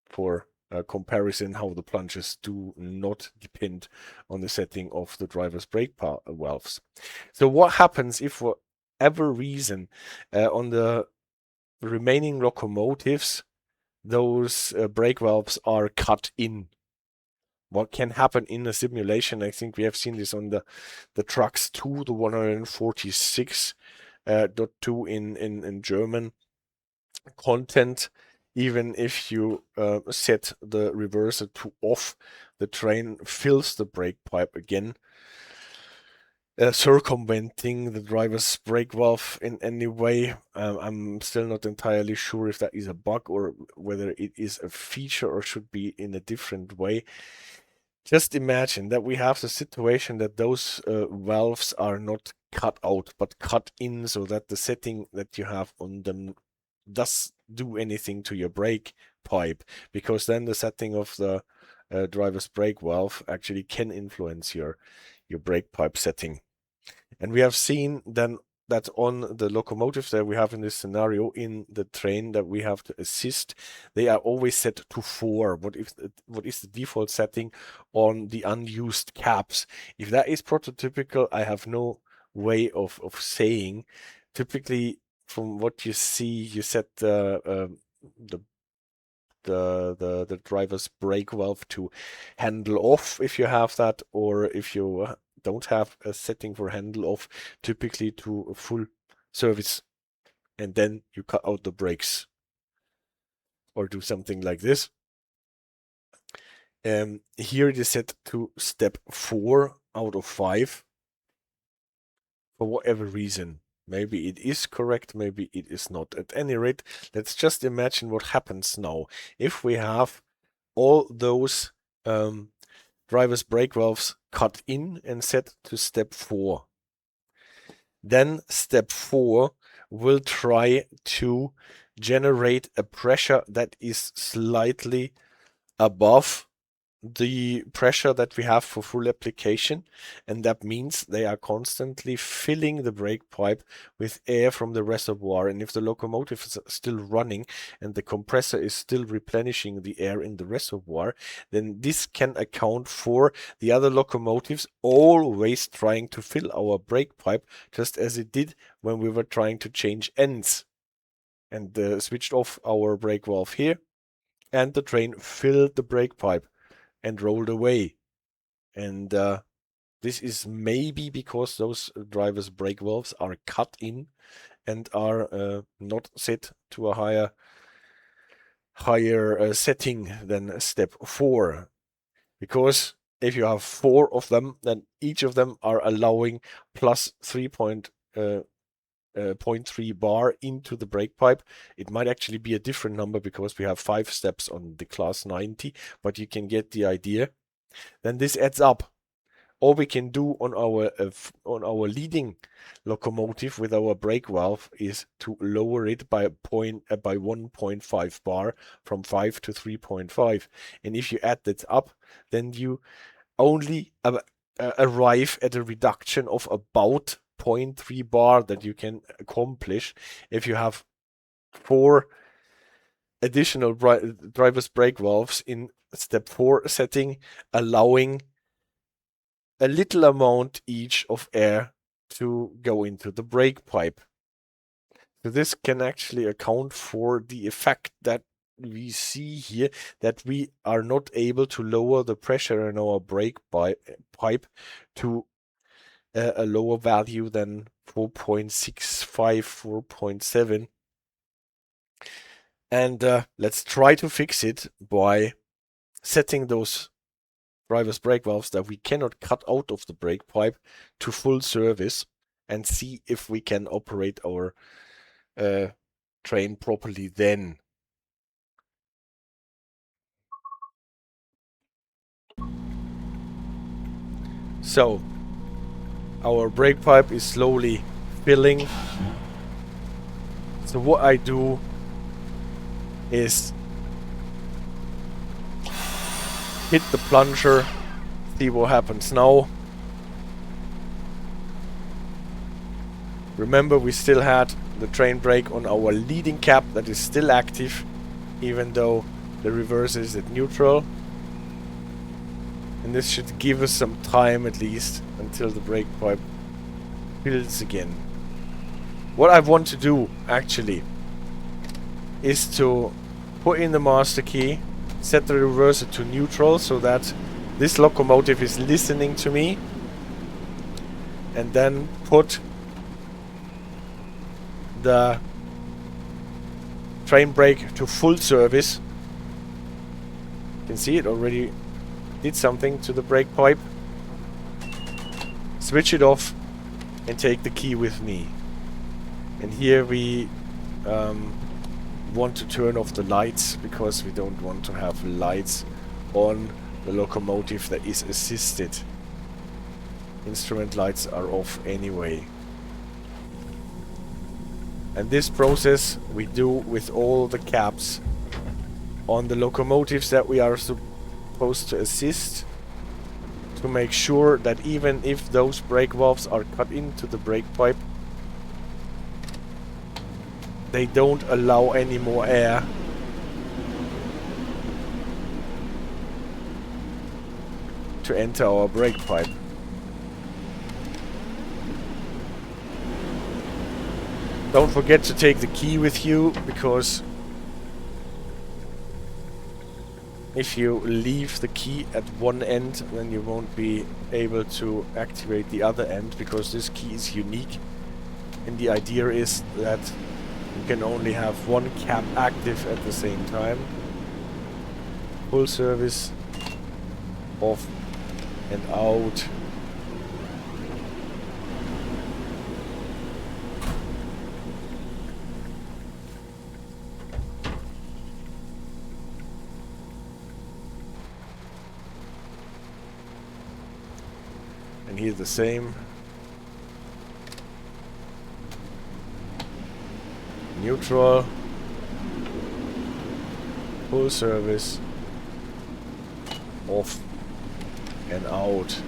for comparison, how the plungers do not depend on the setting of the driver's brake valves. So what happens if for whatever reason on the remaining locomotives those brake valves are cut in? What can happen in a simulation? I think we have seen this on the trucks too, the 146.2 in German content. Even if you set the reverser to off, the train fills the brake pipe again, circumventing the driver's brake valve in any way. I'm still not entirely sure if that is a bug or whether it is a feature or should be in a different way. Just imagine that we have the situation that those valves are not cut out, but cut in, so that the setting that you have on them does do anything to your brake pipe, because then the setting of the driver's brake valve actually can influence your brake pipe setting. And we have seen then that on the locomotives that we have in this scenario in the train that we have to assist, they are always set to 4. What is the default setting on the unused caps? If that is prototypical, I have no way of saying. Typically, from what you see, you set the driver's brake valve to handle off if you have that, or if you don't have a setting for handle off, typically to full service, and then you cut out the brakes or do something like this. Here it is set to step 4 out of 5 for whatever reason. Maybe it is correct, maybe it is not. At any rate, let's just imagine what happens now if we have all those driver's brake valves cut in and set to step 4. Then step 4 will try to generate a pressure that is slightly above the pressure that we have for full application, and that means they are constantly filling the brake pipe with air from the reservoir. And if the locomotive is still running and the compressor is still replenishing the air in the reservoir, then this can account for the other locomotives always trying to fill our brake pipe, just as it did when we were trying to change ends and switched off our brake valve here, and the train filled the brake pipe and rolled away. And this is maybe because those driver's brake valves are cut in and are not set to a higher setting than step 4. Because if you have 4 of them, then each of them are allowing plus 3.3 bar into the brake pipe. It might actually be a different number because we have 5 steps on the class 90, but you can get the idea. Then this adds up. All we can do on our leading locomotive with our brake valve is to lower it by 1.5 bar from 5 to 3.5. And if you add that up, then you only arrive at a reduction of about 0.3 bar that you can accomplish if you have 4 additional driver's brake valves in step 4 setting, allowing a little amount each of air to go into the brake pipe. So this can actually account for the effect that we see here, that we are not able to lower the pressure in our brake pipe to a lower value than 4.65, 4.7. And let's try to fix it by setting those driver's brake valves that we cannot cut out of the brake pipe to full service and see if we can operate our train properly then. So our brake pipe is slowly filling. So what I do is hit the plunger, see what happens now. Remember, we still had the train brake on our leading cap that is still active, even though the reverse is at neutral. And this should give us some time at least until the brake pipe fills again. What I want to do actually is to put in the master key, set the reverser to neutral so that this locomotive is listening to me, and then put the train brake to full service. You can see it already did something to the brake pipe. Switch it off and take the key with me. And here we want to turn off the lights because we don't want to have lights on the locomotive that is assisted. Instrument lights are off anyway. And this process we do with all the caps on the locomotives that we are supposed to assist, to make sure that even if those brake valves are cut into the brake pipe, they don't allow any more air to enter our brake pipe. Don't forget to take the key with you, because if you leave the key at one end, then you won't be able to activate the other end, because this key is unique. And the idea is that you can only have one cap active at the same time. Full service, off and out. And here the same. Neutral, full service, off and out.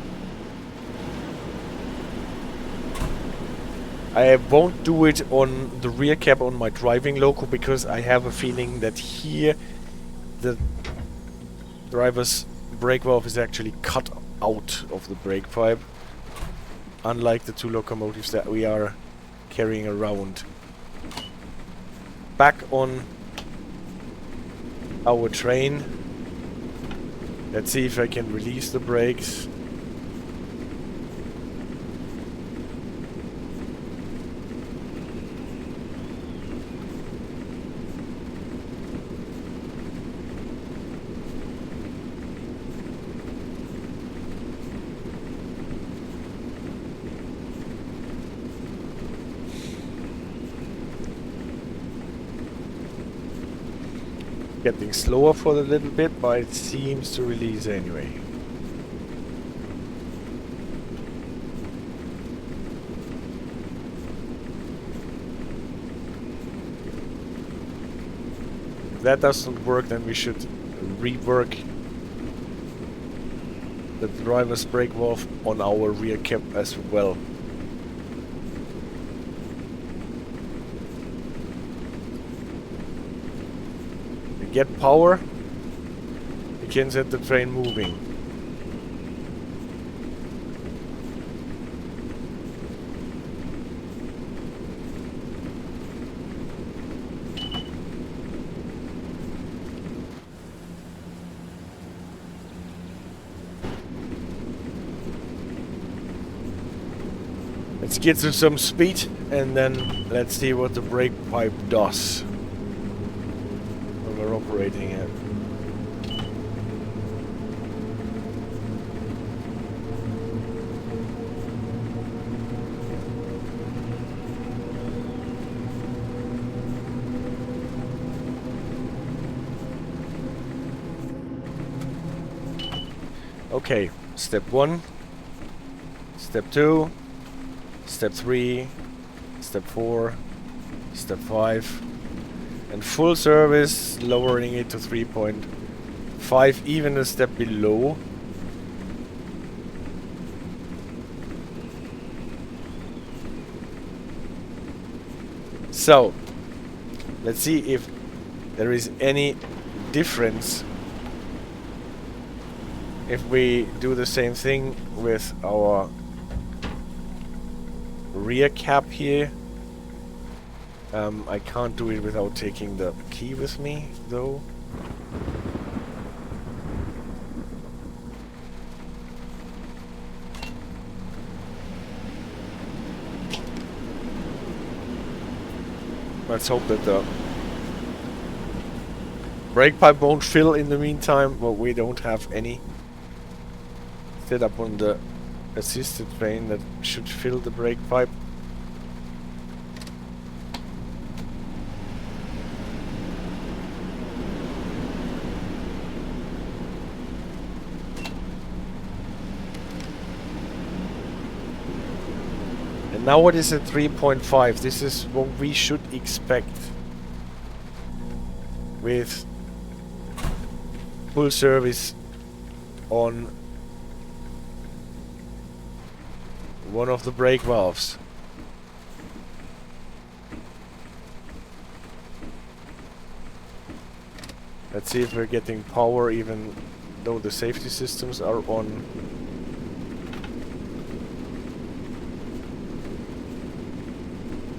I won't do it on the rear cap on my driving loco, because I have a feeling that here the driver's brake valve is actually cut out of the brake pipe, unlike the two locomotives that we are carrying around. Back on our train. Let's see if I can release the brakes. Getting slower for a little bit, but it seems to release anyway. If that doesn't work, then we should rework the driver's brake valve on our rear cap as well. We get power, we can set the train moving. Let's get to some speed and then let's see what the brake pipe does when we're operating it. Okay, step 1, step 2, step 3, step 4, step 5, and full service, lowering it to 3.5, even a step below. So, let's see if there is any difference if we do the same thing with our rear cap here. I can't do it without taking the key with me, though. Let's hope that the brake pipe won't fill in the meantime, but we don't have any set up on the assisted train that should fill the brake pipe. And now it is at 3.5. This is what we should expect with full service on one of the brake valves. Let's see if we're getting power even though the safety systems are on.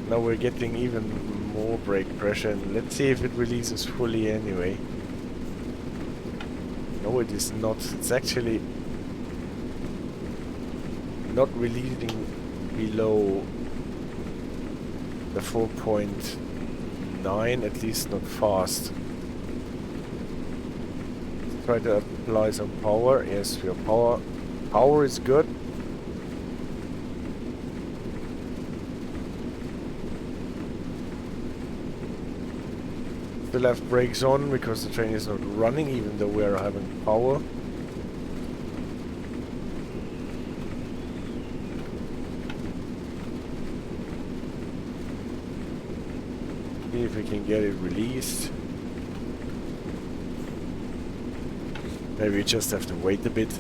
Now we're getting even more brake pressure, and let's see if it releases fully anyway. No, it is not. It's actually not releasing below the 4.9, at least not fast. Let's try to apply some power. Yes, your power is good. Still have brakes on because the train is not running, even though we are having power. See if we can get it released. Maybe we just have to wait a bit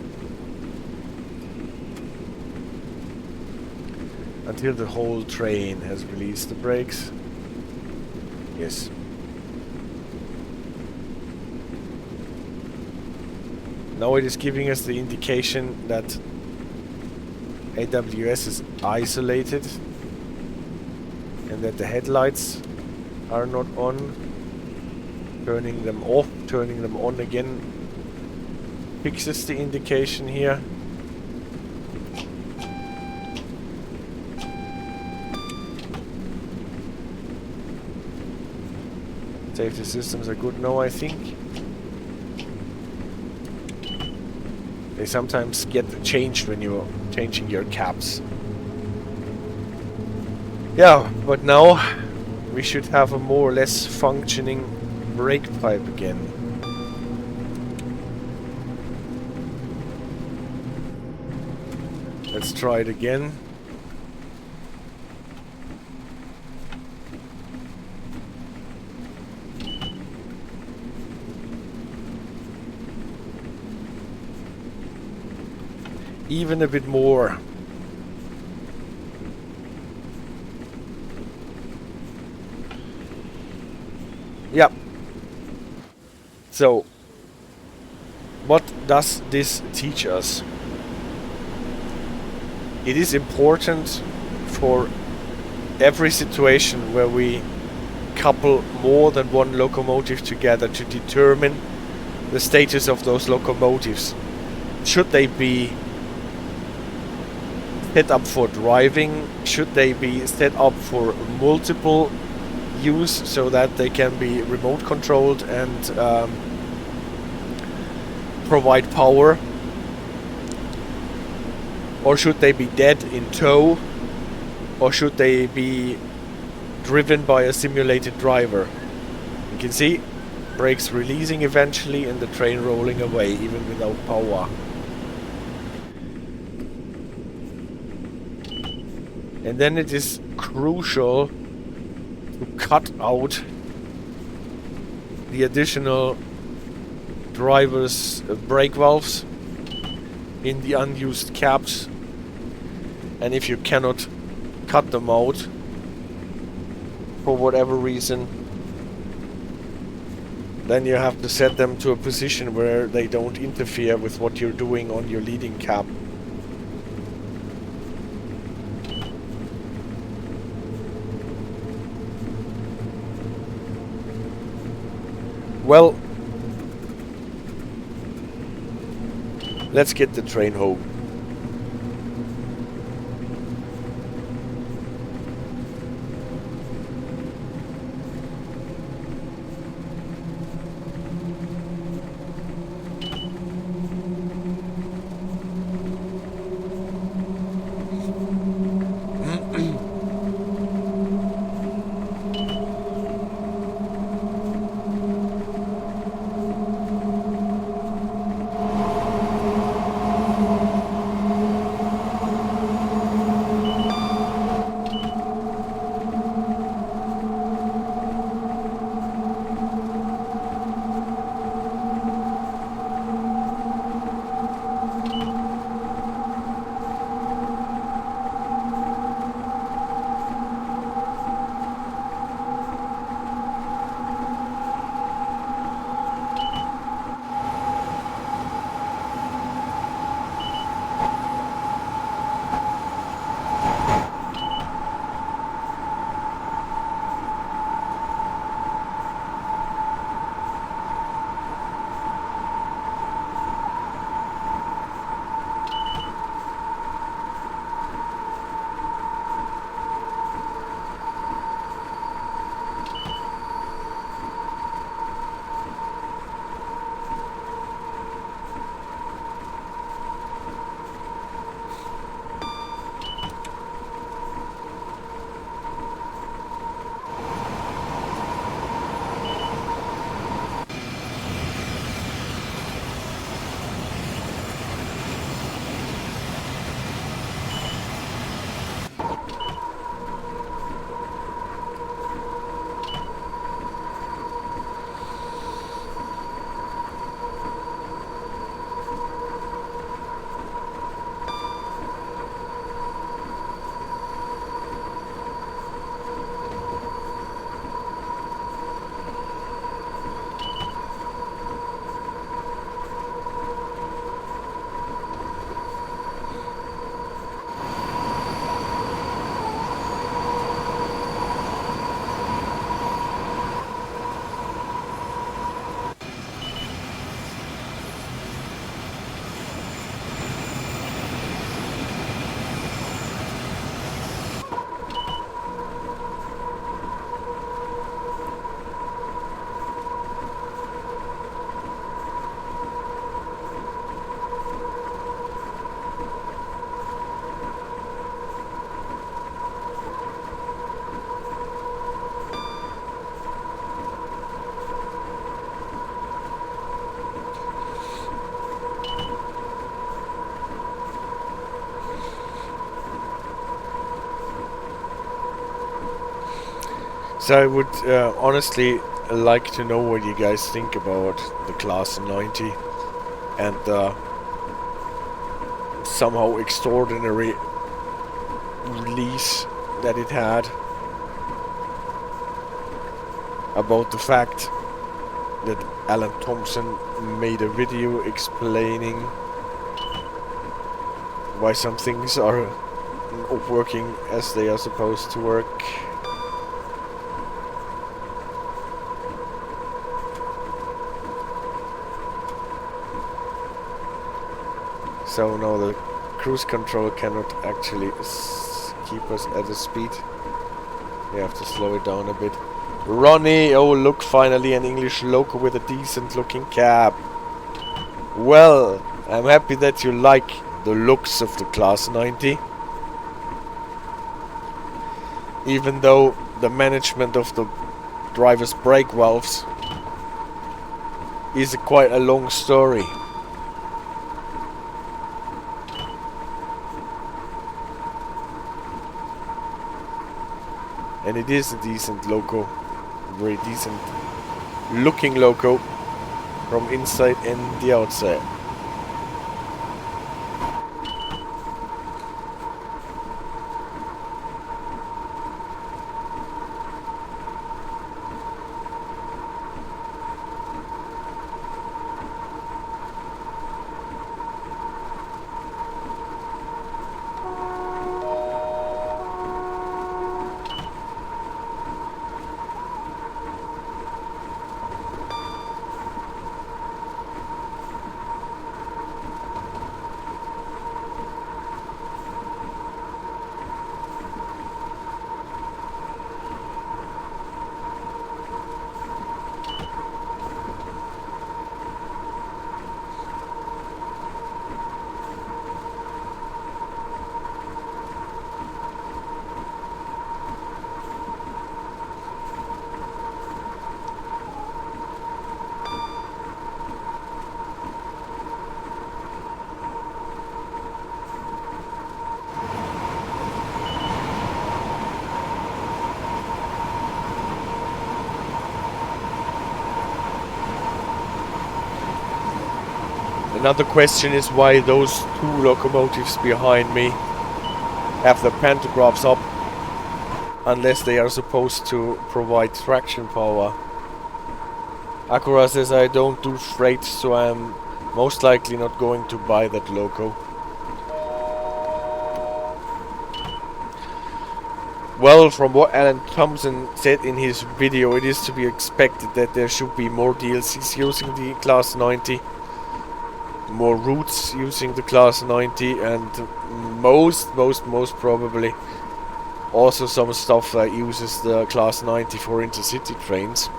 until the whole train has released the brakes. Yes. Now it is giving us the indication that AWS is isolated and that the headlights are not on. Turning them off, turning them on again fixes the indication here. Safety systems are good now, I think. They sometimes get changed when you're changing your caps. Yeah, but now we should have a more or less functioning brake pipe again. Let's try it again. even a bit more. Yep. So, what does this teach us? It is important for every situation where we couple more than one locomotive together to determine the status of those locomotives. Should they be set up for driving? Should they be set up for multiple use so that they can be remote controlled and provide power? Or should they be dead in tow? Or should they be driven by a simulated driver? You can see brakes releasing eventually and the train rolling away even without power. And then it is crucial to cut out the additional driver's brake valves in the unused cabs. And if you cannot cut them out for whatever reason, then you have to set them to a position where they don't interfere with what you're doing on your leading cab. Well, let's get the train home. So I would honestly like to know what you guys think about the Class 90 and the somehow extraordinary release that it had about the fact that Alan Thompson made a video explaining why some things are not working as they are supposed to work. So no, the cruise control cannot actually keep us at a speed. We have to slow it down a bit. Ronnie, oh look, finally an English loco with a decent looking cab. Well, I'm happy that you like the looks of the Class 90. Even though the management of the driver's brake valves is quite a long story. And it is a decent loco, very decent looking loco from inside and the outside. Another question is why those two locomotives behind me have the pantographs up, unless they are supposed to provide traction power. Acura says I don't do freight, so I'm most likely not going to buy that loco. Well, from what Alan Thompson said in his video, it is to be expected that there should be more DLCs using the Class 90. More routes using the Class 90, and most probably also some stuff that uses the Class 90 for intercity trains.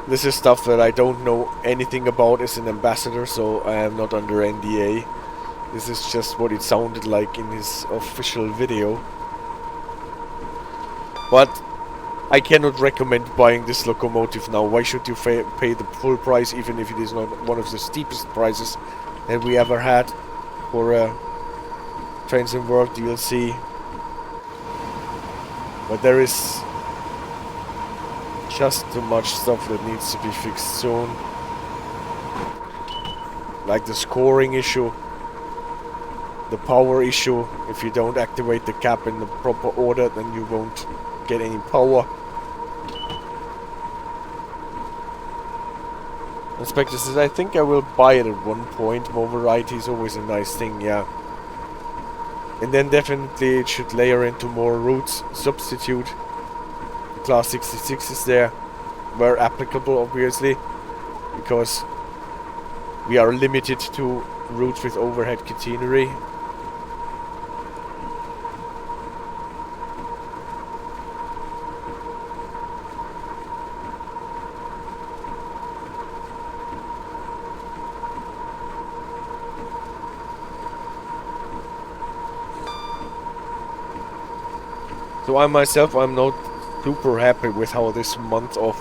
This is stuff that I don't know anything about as an ambassador, so I am not under NDA. This is just what it sounded like in his official video. But I cannot recommend buying this locomotive now. Why should you pay the full price, even if it is not one of the steepest prices that we ever had for a Trains in World DLC? But there is just too much stuff that needs to be fixed soon. Like the scoring issue, the power issue. If you don't activate the cap in the proper order, then you won't get any power. Inspector says, I think I will buy it at one point. More variety is always a nice thing, yeah. And then definitely it should layer into more routes. Substitute. Class 66 is there. Where applicable, obviously. Because we are limited to routes with overhead catenary. So I myself, I'm not super happy with how this month of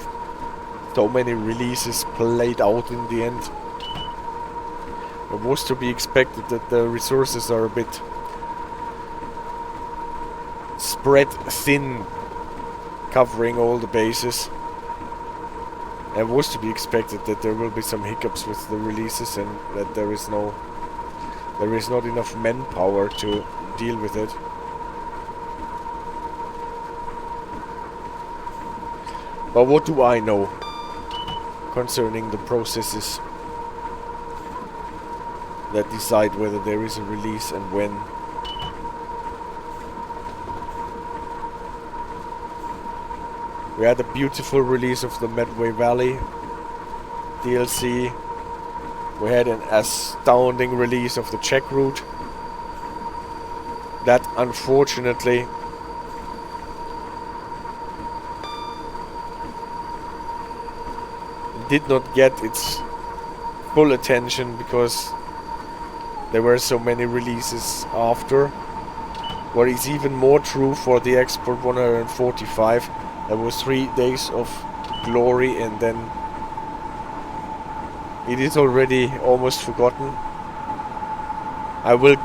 so many releases played out in the end. It was to be expected that the resources are a bit spread thin, covering all the bases. It was to be expected that there will be some hiccups with the releases and that there is not enough manpower to deal with it. But what do I know concerning the processes that decide whether there is a release and when? We had a beautiful release of the Medway Valley DLC. We had an astounding release of the Czech route. That unfortunately did not get its full attention because there were so many releases after. What is even more true for the Export 145. There was 3 days of glory and then it is already almost forgotten. I will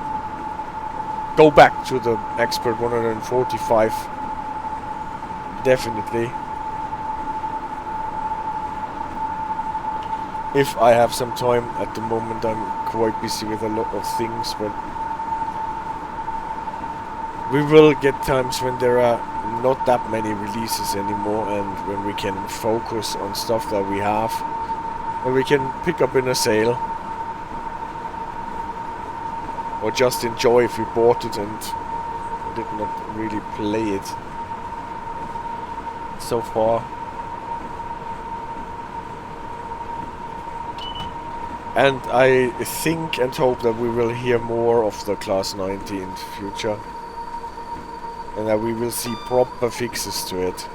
go back to the Expert 145 definitely if I have some time. At the moment I'm quite busy with a lot of things, but we will get times when there are not that many releases anymore and when we can focus on stuff that we have and we can pick up in a sale or just enjoy if we bought it and did not really play it so far. And I think and hope that we will hear more of the Class 90 in the future. And that we will see proper fixes to it.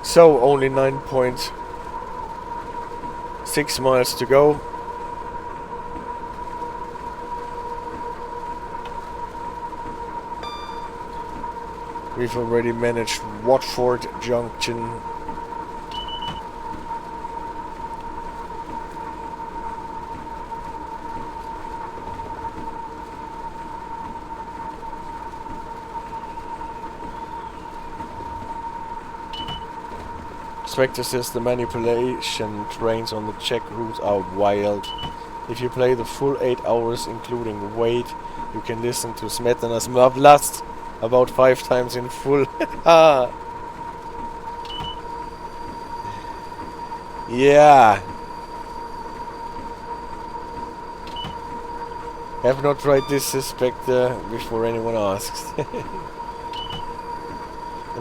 So, only 9.6 miles to go. We've already managed Watford, Junction. Spectre says the manipulation trains on the Czech route are wild. If you play the full 8 hours including wait, you can listen to Smetana's Mavlast about 5 times in full. Yeah. Have not tried this Spectre before anyone asks.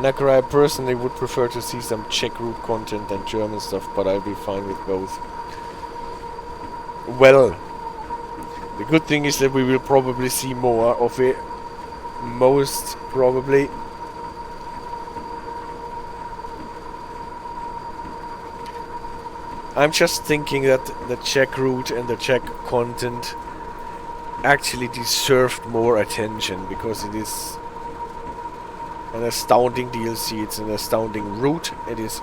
Nakara, I personally would prefer to see some Czech route content and German stuff, but I'll be fine with both. Well, the good thing is that we will probably see more of it. Most probably. I'm just thinking that the Czech route and the Czech content actually deserved more attention because it is an astounding DLC, it's an astounding route, it is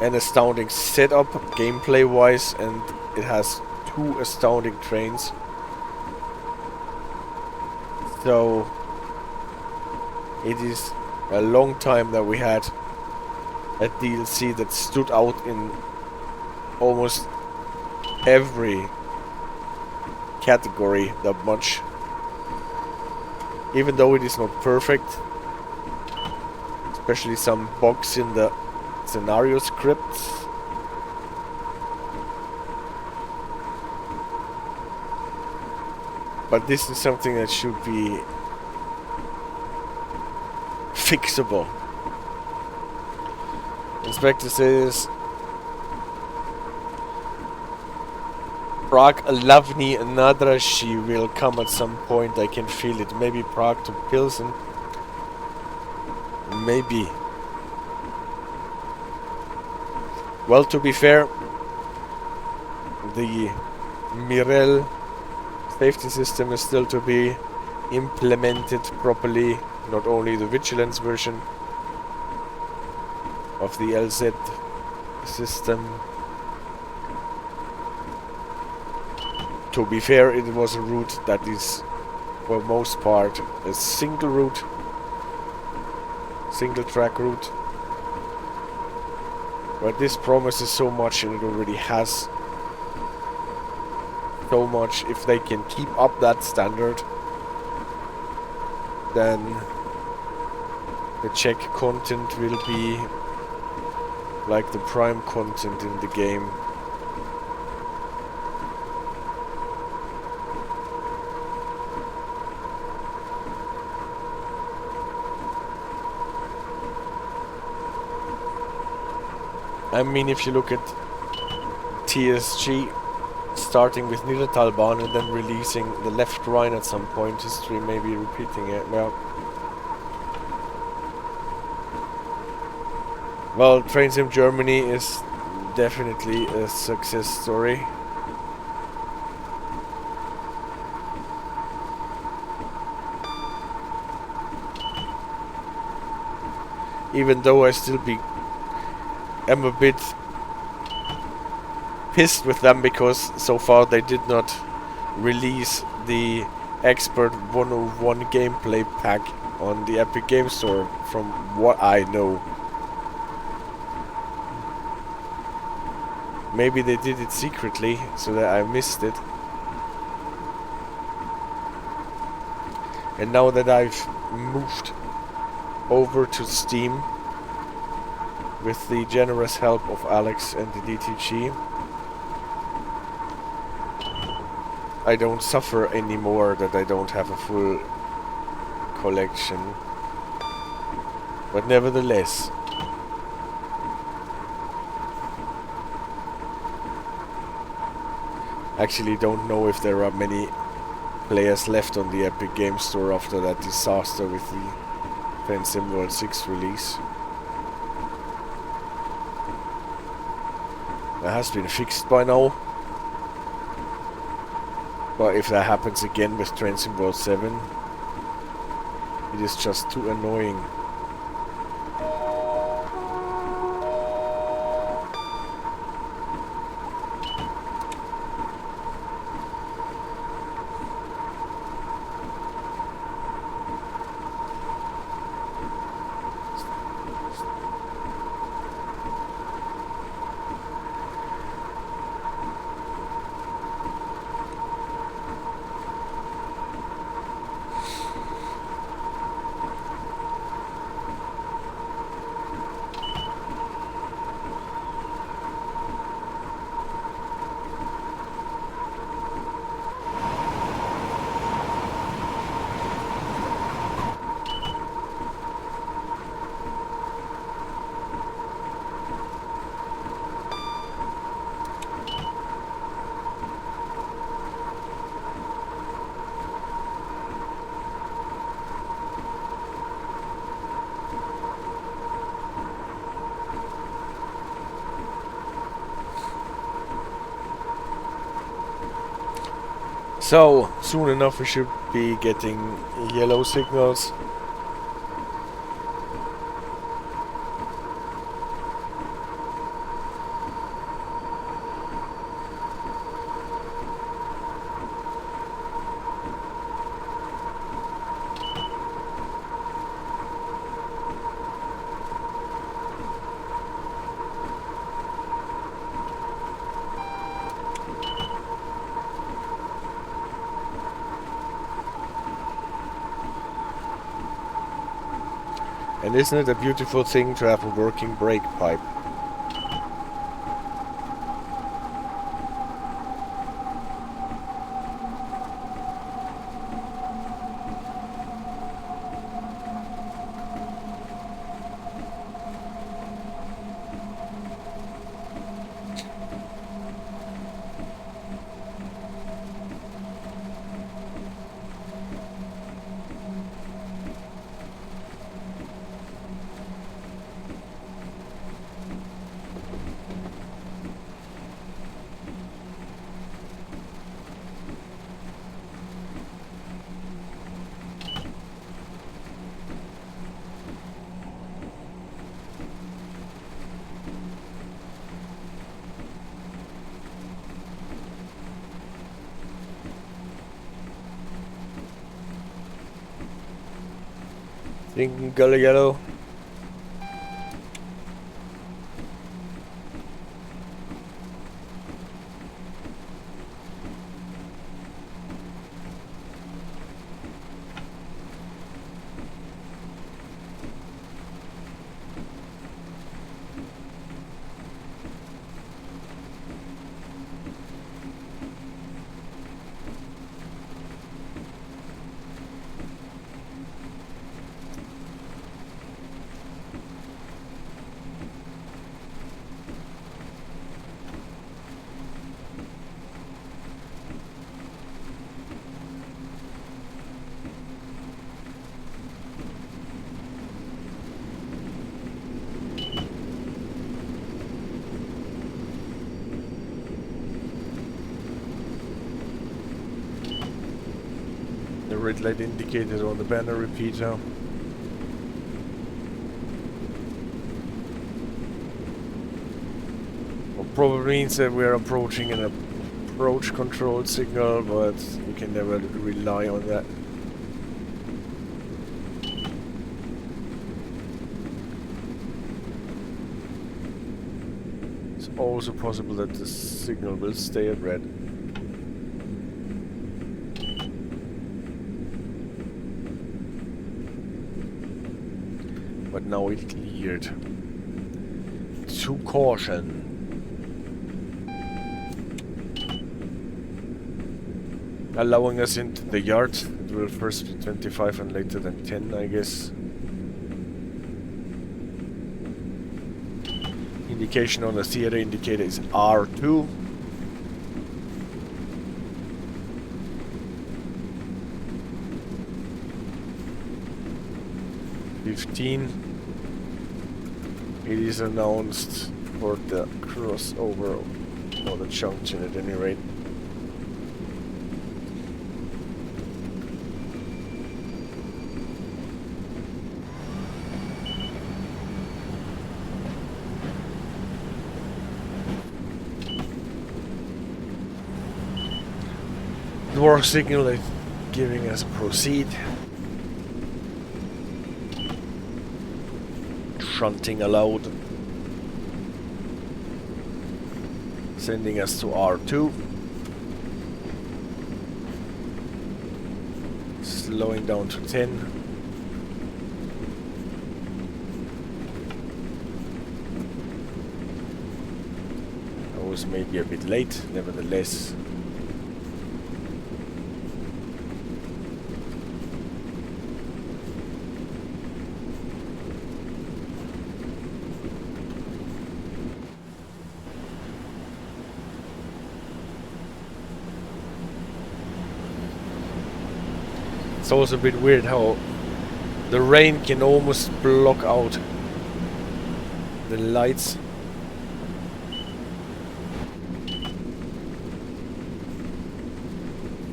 an astounding setup gameplay wise, and it has 2 astounding trains. So it is a long time that we had a DLC that stood out in almost every category that much. Even though it is not perfect, especially some bugs in the scenario scripts. But this is something that should be fixable. Inspector says Prague Lavny Nadrashi will come at some point, I can feel it. Maybe Prague to Pilsen. Maybe. Well, to be fair, the Mirel safety system is still to be implemented properly, not only the vigilance version of the LZ system. To be fair, it was a route that is, for most part, a single route, single track route. But this promises so much, and it already has so much. If they can keep up that standard, then the Czech content will be like the prime content in the game. I mean, if you look at TSG starting with Niedertalbahn and then releasing the left Rhine at some point, history may be repeating it. Well, Train Sim Germany is definitely a success story. Even though I still am a bit pissed with them because so far they did not release the Expert 101 gameplay pack on the Epic Game Store, from what I know. Maybe they did it secretly so that I missed it. And now that I've moved over to Steam with the generous help of Alex and the DTG, I don't suffer anymore that I don't have a full collection. But nevertheless, actually don't know if there are many players left on the Epic Game Store after that disaster with the Train Sim World 6 release. That has been fixed by now. But if that happens again with Train Sim World 7, it is just too annoying. So, soon enough we should be getting yellow signals. And isn't it a beautiful thing to have a working brake pipe? Thinking color yellow. The red light indicated on the banner repeater. Well, probably means that we are approaching an approach control signal, but you can never rely on that. It's also possible that the signal will stay at red. But now it cleared. To caution. Allowing us into the yard. It will first be 25 and later than 10, I guess. Indication on the theater indicator is R2. It is announced for the crossover or the junction at any rate. Dwarf signal is giving us proceed. Shunting allowed. Sending us to R2. Slowing down to 10. I was maybe a bit late, nevertheless. It's also a bit weird how the rain can almost block out the lights.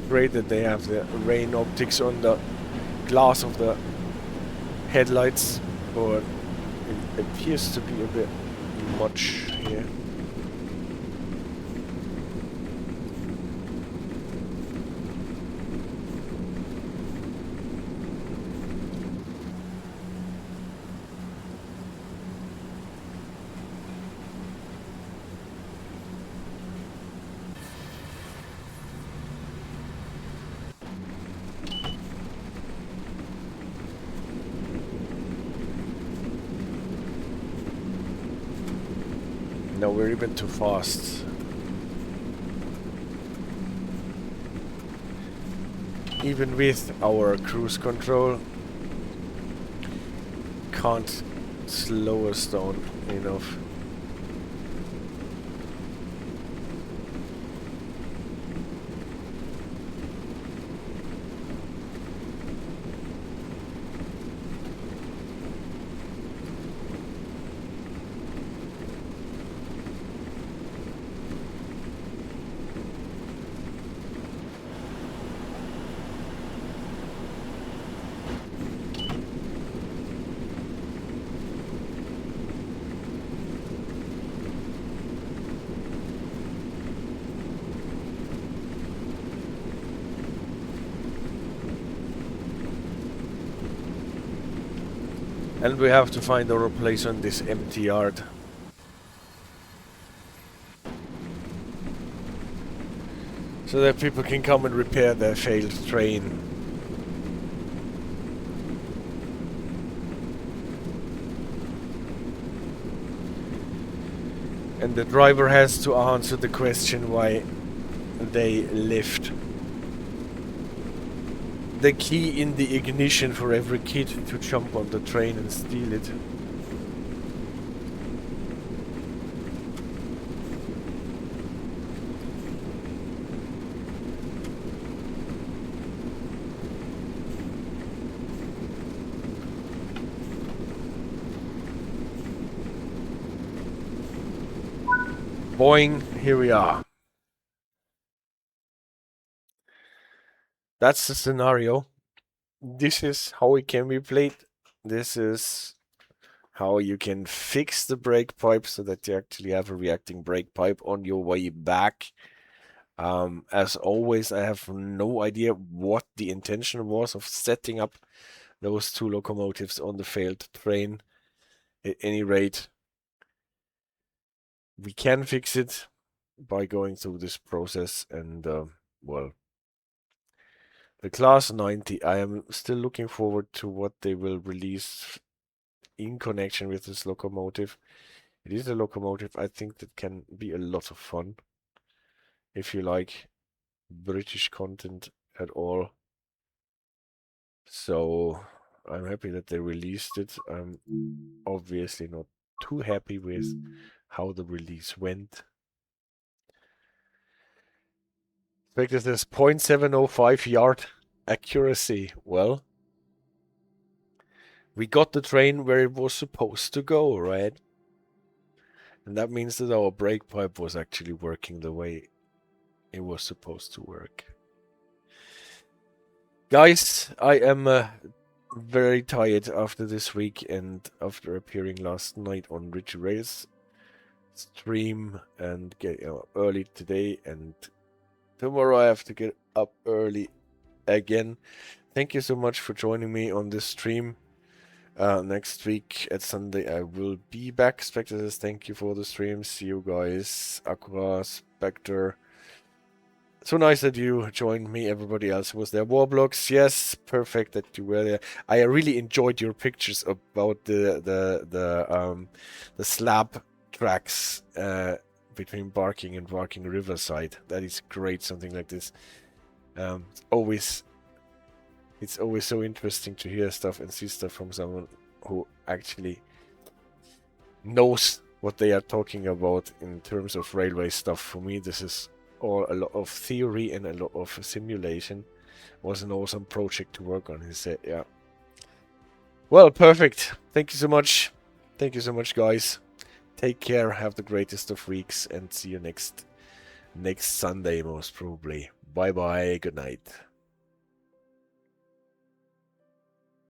Great that they have the rain optics on the glass of the headlights, but it appears to be a bit much here. No, we're even too fast. Even with our cruise control, can't slow us down enough. And we have to find our place on this empty yard. So that people can come and repair their failed train. And the driver has to answer the question why they left the key in the ignition for every kid to jump on the train and steal it. Boing, here we are. That's the scenario. This is how it can be played. This is how you can fix the brake pipe so that you actually have a reacting brake pipe on your way back. As always, I have no idea what the intention was of setting up those two locomotives on the failed train. At any rate, we can fix it by going through this process, and well, the Class 90, I am still looking forward to what they will release in connection with this locomotive. It is a locomotive I think that can be a lot of fun if you like British content at all. So I'm happy that they released it. I'm obviously not too happy with how the release went. Expected this 0.705 yard accuracy. Well, we got the train where it was supposed to go, right? And that means that our brake pipe was actually working the way it was supposed to work. Guys, I am very tired after this week and after appearing last night on Richie Ray's stream and get early today, and tomorrow I have to get up early again. Thank you so much for joining me on this stream. Next week at Sunday I will be back. Spectators, thank you for the stream. See you guys. Aqua, Spectre. So nice that you joined me. Everybody else was there. Warblocks, yes, perfect that you were there. I really enjoyed your pictures about the slab tracks between Barking and Barking Riverside. That is great. Something like this. It's always so interesting to hear stuff and see stuff from someone who actually knows what they are talking about in terms of railway stuff. For me, this is all a lot of theory and a lot of simulation. It was an awesome project to work on, he said. Yeah. Well, perfect. Thank you so much. Thank you so much, guys. Take care. Have the greatest of weeks, and see you next Sunday, most probably. Bye bye. Good night.